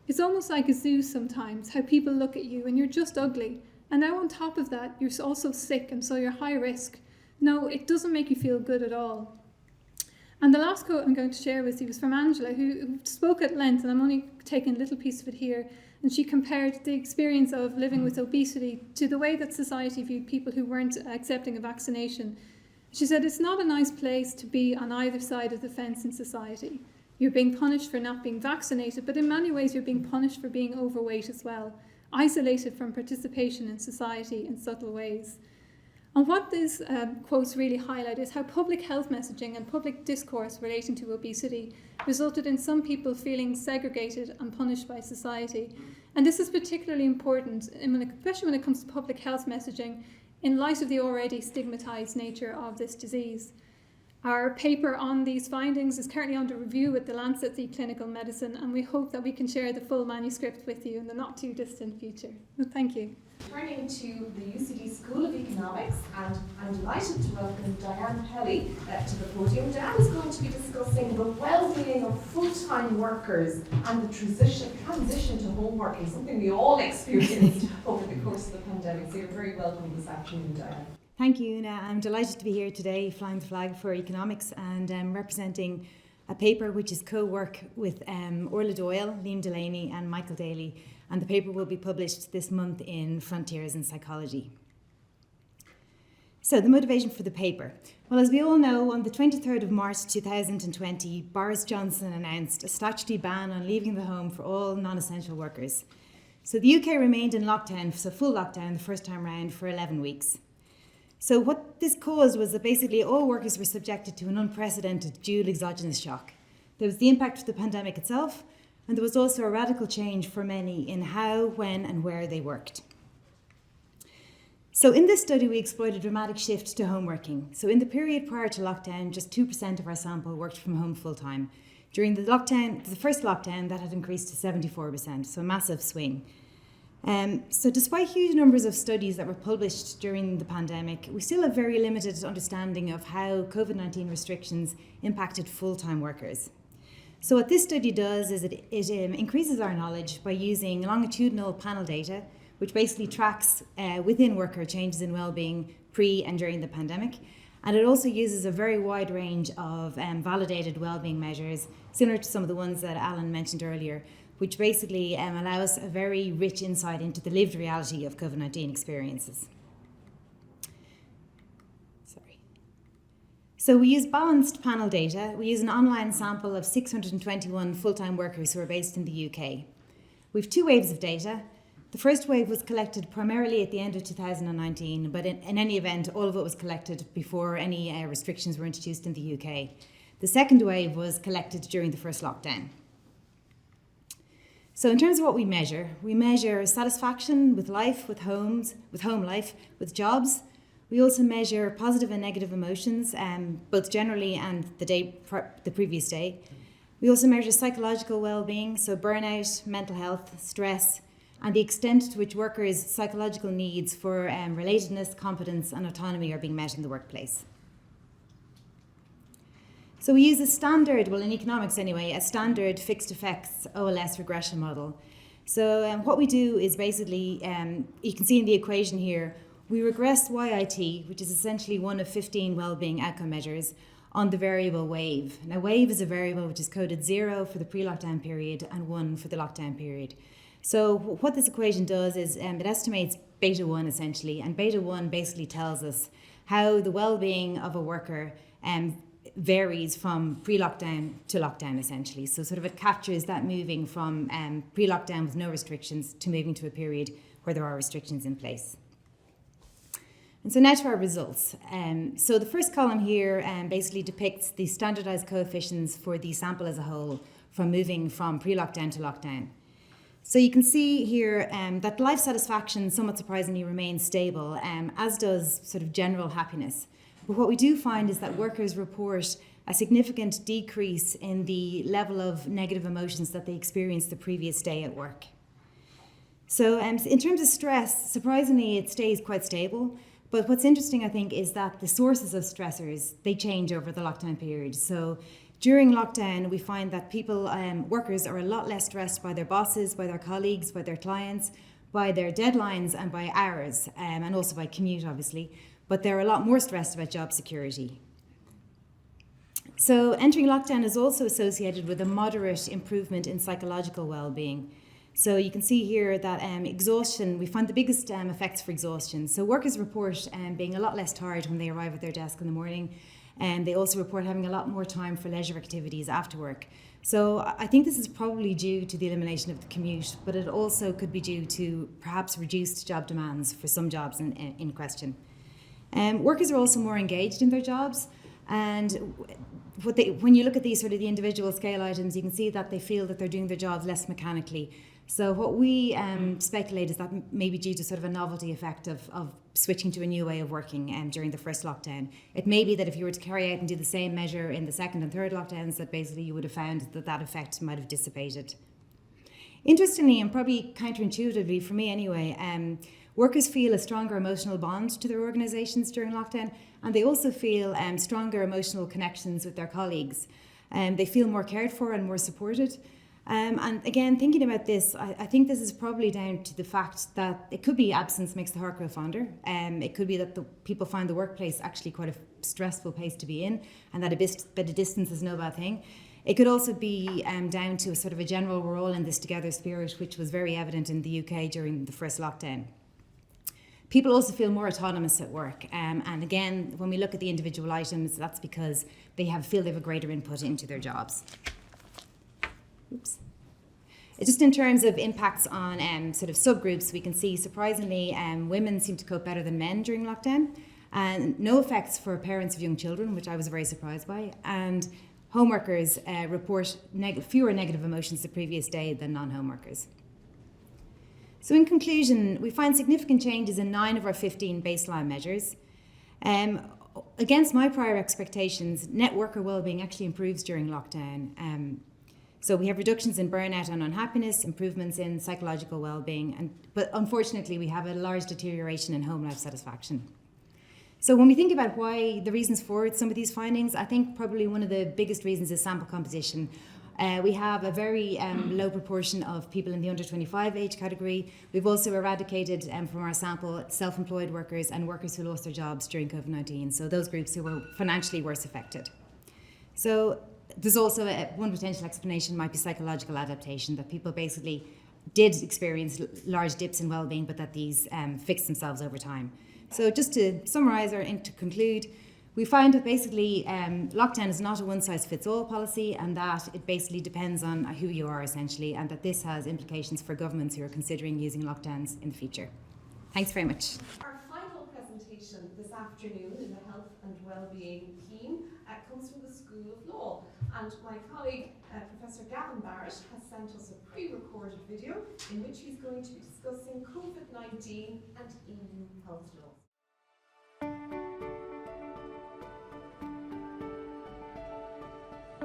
[SPEAKER 13] It's almost like a zoo sometimes, how people look at you, and you're just ugly. And now on top of that, you're also sick, and so you're high risk. No, it doesn't make you feel good at all. And the last quote I'm going to share with you was from Angela, who spoke at length, and I'm only taking a little piece of it here. And she compared the experience of living with obesity to the way that society viewed people who weren't accepting a vaccination. She said, it's not a nice place to be on either side of the fence in society. You're being punished for not being vaccinated, but in many ways you're being punished for being overweight as well, isolated from participation in society in subtle ways. And what these quotes really highlight is how public health messaging and public discourse relating to obesity resulted in some people feeling segregated and punished by society. And this is particularly important, especially when it comes to public health messaging, in light of the already stigmatized nature of this disease. Our paper on these findings is currently under review with the Lancet Clinical Medicine, and we hope that we can share the full manuscript with you in the not too distant future. Well, thank you.
[SPEAKER 3] Turning to the UCD School of Economics, and I'm delighted to welcome Diane Pelly to the podium. Diane is going to be discussing the well-being of full-time workers and the transition to home working, something we all experienced over the course of the pandemic. So you're very welcome this afternoon, Diane.
[SPEAKER 14] Thank you, Una. I'm delighted to be here today flying the flag for economics and representing a paper which is co-work with Orla Doyle, Liam Delaney and Michael Daly, and the paper will be published this month in Frontiers in Psychology. So the motivation for the paper. Well, as we all know, on the 23rd of March 2020, Boris Johnson announced a statutory ban on leaving the home for all non-essential workers. So the UK remained in lockdown, so full lockdown the first time round, for 11 weeks. So what this caused was that basically all workers were subjected to an unprecedented dual exogenous shock. There was the impact of the pandemic itself, and there was also a radical change for many in how, when, and where they worked. So in this study, we explored a dramatic shift to home working. So in the period prior to lockdown, just 2% of our sample worked from home full-time. During the first lockdown, that had increased to 74%, so a massive swing. So despite huge numbers of studies that were published during the pandemic, we still have very limited understanding of how COVID-19 restrictions impacted full-time workers. So what this study does is it increases our knowledge by using longitudinal panel data, which basically tracks within worker changes in well-being pre and during the pandemic. And it also uses a very wide range of validated well-being measures, similar to some of the ones that Alan mentioned earlier, which basically allow us a very rich insight into the lived reality of COVID-19 experiences. So we use balanced panel data. We use an online sample of 621 full-time workers who are based in the UK. We have two waves of data. The first wave was collected primarily at the end of 2019, but in any event, all of it was collected before any restrictions were introduced in the UK. The second wave was collected during the first lockdown. So in terms of what we measure satisfaction with life, with home life, with jobs. We also measure positive and negative emotions, both generally and the previous day. We also measure psychological well-being, so burnout, mental health, stress, and the extent to which workers' psychological needs for relatedness, competence, and autonomy are being met in the workplace. So we use a standard, well in economics anyway, a standard fixed effects OLS regression model. So what we do is basically, you can see in the equation here, we regress YIT, which is essentially one of 15 well-being outcome measures, on the variable wave. Now wave is a variable which is coded 0 for the pre-lockdown period and 1 for the lockdown period. So what this equation does is it estimates beta 1 essentially, and beta 1 basically tells us how the well-being of a worker varies from pre-lockdown to lockdown essentially. So sort of it captures that moving from pre-lockdown with no restrictions to moving to a period where there are restrictions in place. And so now to our results. So the first column here basically depicts the standardized coefficients for the sample as a whole from moving from pre-lockdown to lockdown. So you can see here that life satisfaction somewhat surprisingly remains stable, as does sort of general happiness. But what we do find is that workers report a significant decrease in the level of negative emotions that they experienced the previous day at work. So in terms of stress, surprisingly it stays quite stable. But what's interesting, I think, is that the sources of stressors, they change over the lockdown period. So during lockdown, we find that workers are a lot less stressed by their bosses, by their colleagues, by their clients, by their deadlines and by hours, and also by commute, obviously. But they're a lot more stressed about job security. So entering lockdown is also associated with a moderate improvement in psychological well-being. So you can see here that exhaustion, we find the biggest effects for exhaustion. So workers report being a lot less tired when they arrive at their desk in the morning, and they also report having a lot more time for leisure activities after work. So I think this is probably due to the elimination of the commute, but it also could be due to perhaps reduced job demands for some jobs in question. Workers are also more engaged in their jobs, and when you look at these sort of the individual scale items, you can see that they feel that they're doing their jobs less mechanically. So what we speculate is that maybe due to sort of a novelty effect of switching to a new way of working during the first lockdown. It may be that if you were to carry out and do the same measure in the second and third lockdowns, that basically you would have found that effect might have dissipated. Interestingly, and probably counterintuitively for me anyway, workers feel a stronger emotional bond to their organisations during lockdown, and they also feel stronger emotional connections with their colleagues. They feel more cared for and more supported. And again, thinking about this, I think this is probably down to the fact that it could be absence makes the heart grow fonder. It could be that the people find the workplace actually quite a stressful place to be in, and that a bit of distance is no bad thing. It could also be down to a sort of a general we're all in this together spirit, which was very evident in the UK during the first lockdown. People also feel more autonomous at work. And again, when we look at the individual items, that's because they feel they have a greater input into their jobs. Oops. Just in terms of impacts on sort of subgroups, we can see surprisingly women seem to cope better than men during lockdown. and no effects for parents of young children, which I was very surprised by, and home workers report fewer negative emotions the previous day than non-home workers. So in conclusion, we find significant changes in 9 of our 15 baseline measures. Against my prior expectations, net worker wellbeing actually improves during lockdown. So we have reductions in burnout and unhappiness, improvements in psychological well-being, but unfortunately we have a large deterioration in home life satisfaction. So when we think about why the reasons for some of these findings, I think probably one of the biggest reasons is sample composition. We have a very low proportion of people in the under 25 age category. We've also eradicated from our sample self-employed workers and workers who lost their jobs during COVID-19, so those groups who were financially worse affected. So there's also one potential explanation might be psychological adaptation, that people basically did experience large dips in well-being, but that these fixed themselves over time. So just to summarise and to conclude, we find that basically lockdown is not a one-size-fits-all policy, and that it basically depends on who you are essentially, and that this has implications for governments who are considering using lockdowns in the future. Thanks very much.
[SPEAKER 3] Our final presentation this afternoon in the Health and Wellbeing theme comes from the School of Law, and my colleague Professor Gavin Barrett has sent us a pre-recorded video in which he's going to be discussing COVID-19 and EU health law.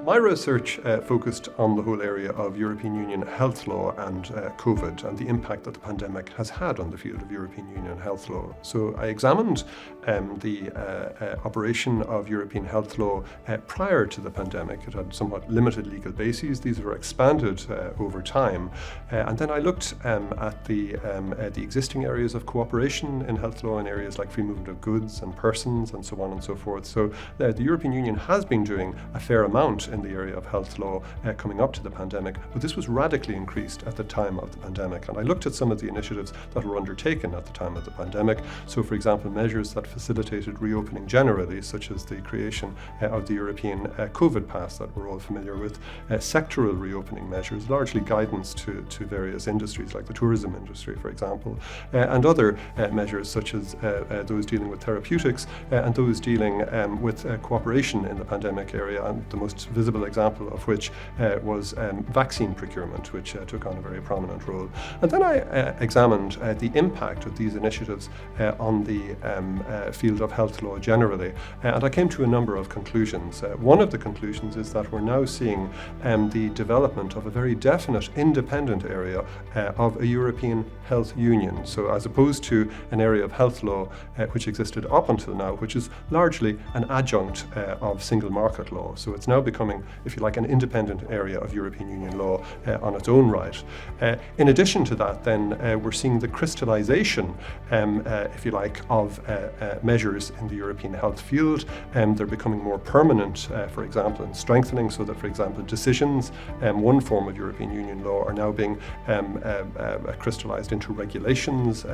[SPEAKER 12] My research focused on the whole area of European Union health law and COVID and the impact that the pandemic has had on the field of European Union health law. So I examined the operation of European health law prior to the pandemic. It had somewhat limited legal bases. These were expanded over time. And then I looked at the existing areas of cooperation in health law in areas like free movement of goods and persons and so on and so forth. So the European Union has been doing a fair amount in the area of health law coming up to the pandemic, but this was radically increased at the time of the pandemic. And I looked at some of the initiatives that were undertaken at the time of the pandemic. So, for example, measures that facilitated reopening generally, such as the creation of the European COVID pass that we're all familiar with, sectoral reopening measures, largely guidance to various industries like the tourism industry, for example, and other measures such as those dealing with therapeutics and those dealing with cooperation in the pandemic area, and the most visible example of which was vaccine procurement, which took on a very prominent role. And then I examined the impact of these initiatives on the field of health law generally, and I came to a number of conclusions. One of the conclusions is that we're now seeing the development of a very definite independent area of a European health union. So as opposed to an area of health law which existed up until now, which is largely an adjunct of single market law. So it's now becoming, if you like, an independent area of European Union law on its own right. In addition to that, then, we're seeing the crystallization, if you like, of measures in the European health field. They're becoming more permanent, for example, and strengthening, so that, for example, decisions, one form of European Union law, are now being crystallized into regulations.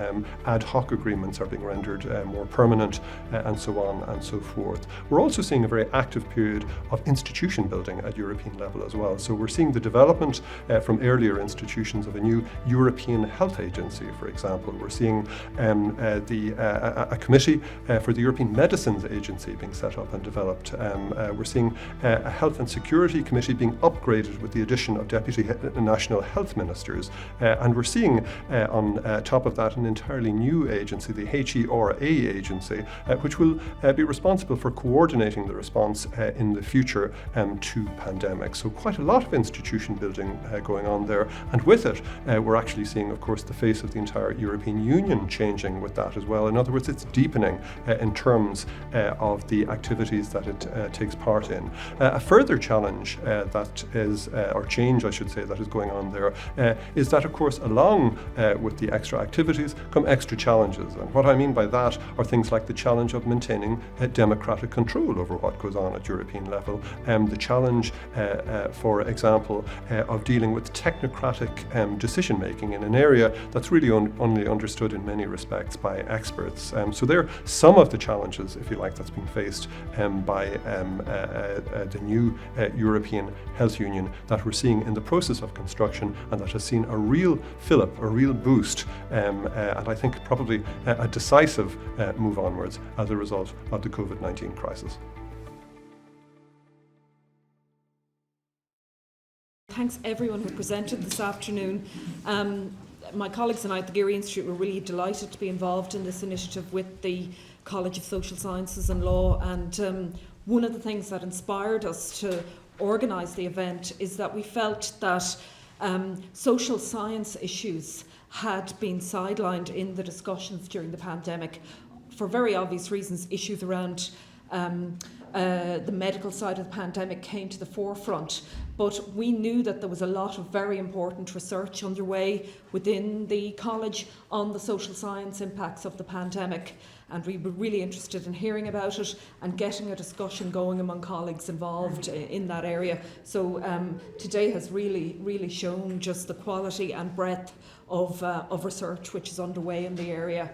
[SPEAKER 12] Ad hoc agreements are being rendered more permanent, and so on and so forth. We're also seeing a very active period of institution building at European level as well. So we're seeing the development from earlier institutions of a new European Health Agency, for example. We're seeing a committee for the European Medicines Agency being set up and developed. We're seeing a Health and Security Committee being upgraded with the addition of Deputy National Health Ministers. And we're seeing on top of that an entirely new agency, the HERA agency, which will be responsible for coordinating the response in the future to pandemics. So quite a lot of institution building going on there, and with it we're actually seeing, of course, the face of the entire European Union changing with that as well. In other words, it's deepening in terms of the activities that it takes part in. A further challenge that is, or change I should say, that is going on there is that, of course, along with the extra activities come extra challenges. And what I mean by that are things like the challenge of maintaining democratic control over what goes on at European level, the challenge, for example, of dealing with technocratic decision making in an area that's really only understood in many respects by experts. So there are some of the challenges, if you like, that's being faced by the new European Health Union that we're seeing in the process of construction, and that has seen a real fillip, a real boost, and I think probably a decisive move onwards as a result of the COVID-19 crisis.
[SPEAKER 15] Thanks everyone who presented this afternoon. My colleagues and I at the Geary Institute were really delighted to be involved in this initiative with the College of Social Sciences and Law, and one of the things that inspired us to organise the event is that we felt that social science issues had been sidelined in the discussions during the pandemic for very obvious reasons. Issues around the medical side of the pandemic came to the forefront, but we knew that there was a lot of very important research underway within the college on the social science impacts of the pandemic, and we were really interested in hearing about it and getting a discussion going among colleagues involved in that area. So today has really shown just the quality and breadth of research which is underway in the area.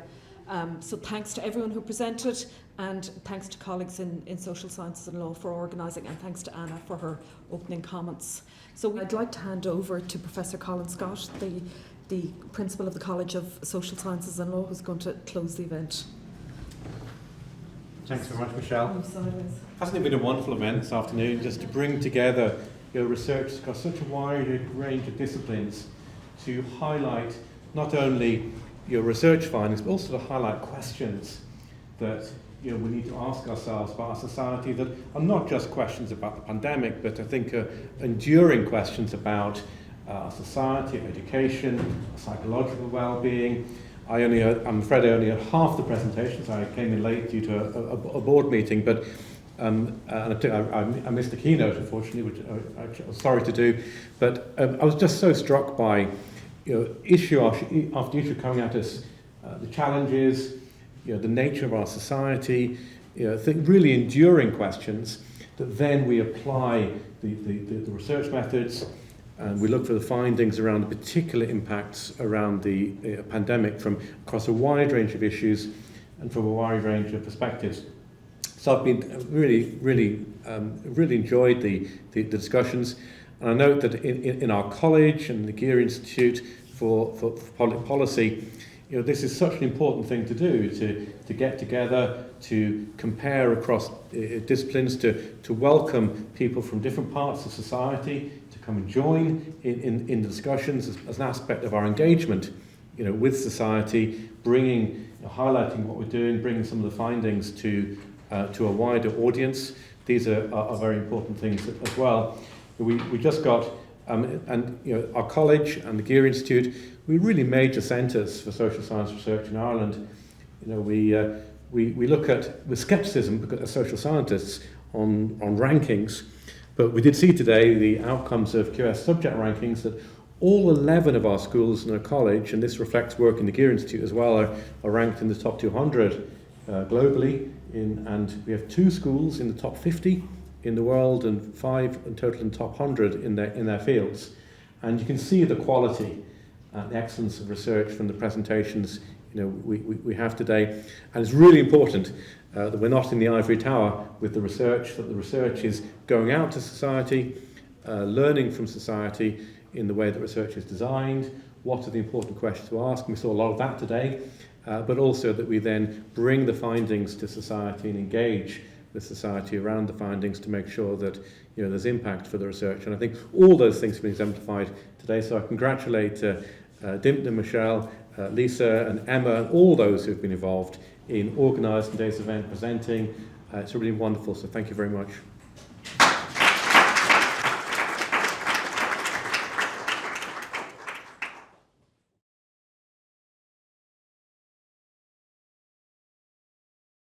[SPEAKER 15] So thanks to everyone who presented, and thanks to colleagues in social sciences and law for organising, and thanks to Anna for her opening comments. So I'd like to hand over to Professor Colin Scott, the Principal of the College of Social Sciences and Law, who's going to close the event.
[SPEAKER 16] Thanks very much, Michelle. Hasn't it been a wonderful event this afternoon, just to bring together research across such a wide range of disciplines to highlight not only your research findings, but also to highlight questions that we need to ask ourselves about our society that are not just questions about the pandemic, but I think enduring questions about our society, education, psychological well-being. I'm afraid I only had half the presentation, so I came in late due to a board meeting, but I missed the keynote, unfortunately, which I was sorry to do. But I was just so struck by issue after issue coming at us, the challenges, the nature of our society, really enduring questions that then we apply the research methods, and we look for the findings around the particular impacts around the pandemic from across a wide range of issues and from a wide range of perspectives. So I've been really enjoyed the discussions, and I note that in our college and the Geary Institute for Public Policy, this is such an important thing to do, to get together, to compare across disciplines, to welcome people from different parts of society to come and join in the discussions as an aspect of our engagement, with society, highlighting what we're doing, bringing some of the findings to a wider audience. These are very important things as well. We just got, our college and the Geary Institute, we're really major centres for social science research in Ireland. We look at with scepticism because as social scientists on rankings, but we did see today the outcomes of QS subject rankings that all 11 of our schools in our college, and this reflects work in the Geary Institute as well, are ranked in the top 200 globally, and we have 2 schools in the top 50 in the world and 5 in total in the top 100 in their fields. And you can see the quality and the excellence of research from the presentations we have today. And it's really important that we're not in the ivory tower with the research, that the research is going out to society, learning from society in the way that research is designed, what are the important questions to ask, and we saw a lot of that today, but also that we then bring the findings to society and engage with society around the findings to make sure that there's impact for the research. And I think all those things have been exemplified today, so I congratulate Dimple, Michelle, Lisa and Emma and all those who've been involved in organising today's event, presenting. It's really wonderful, so thank you very much.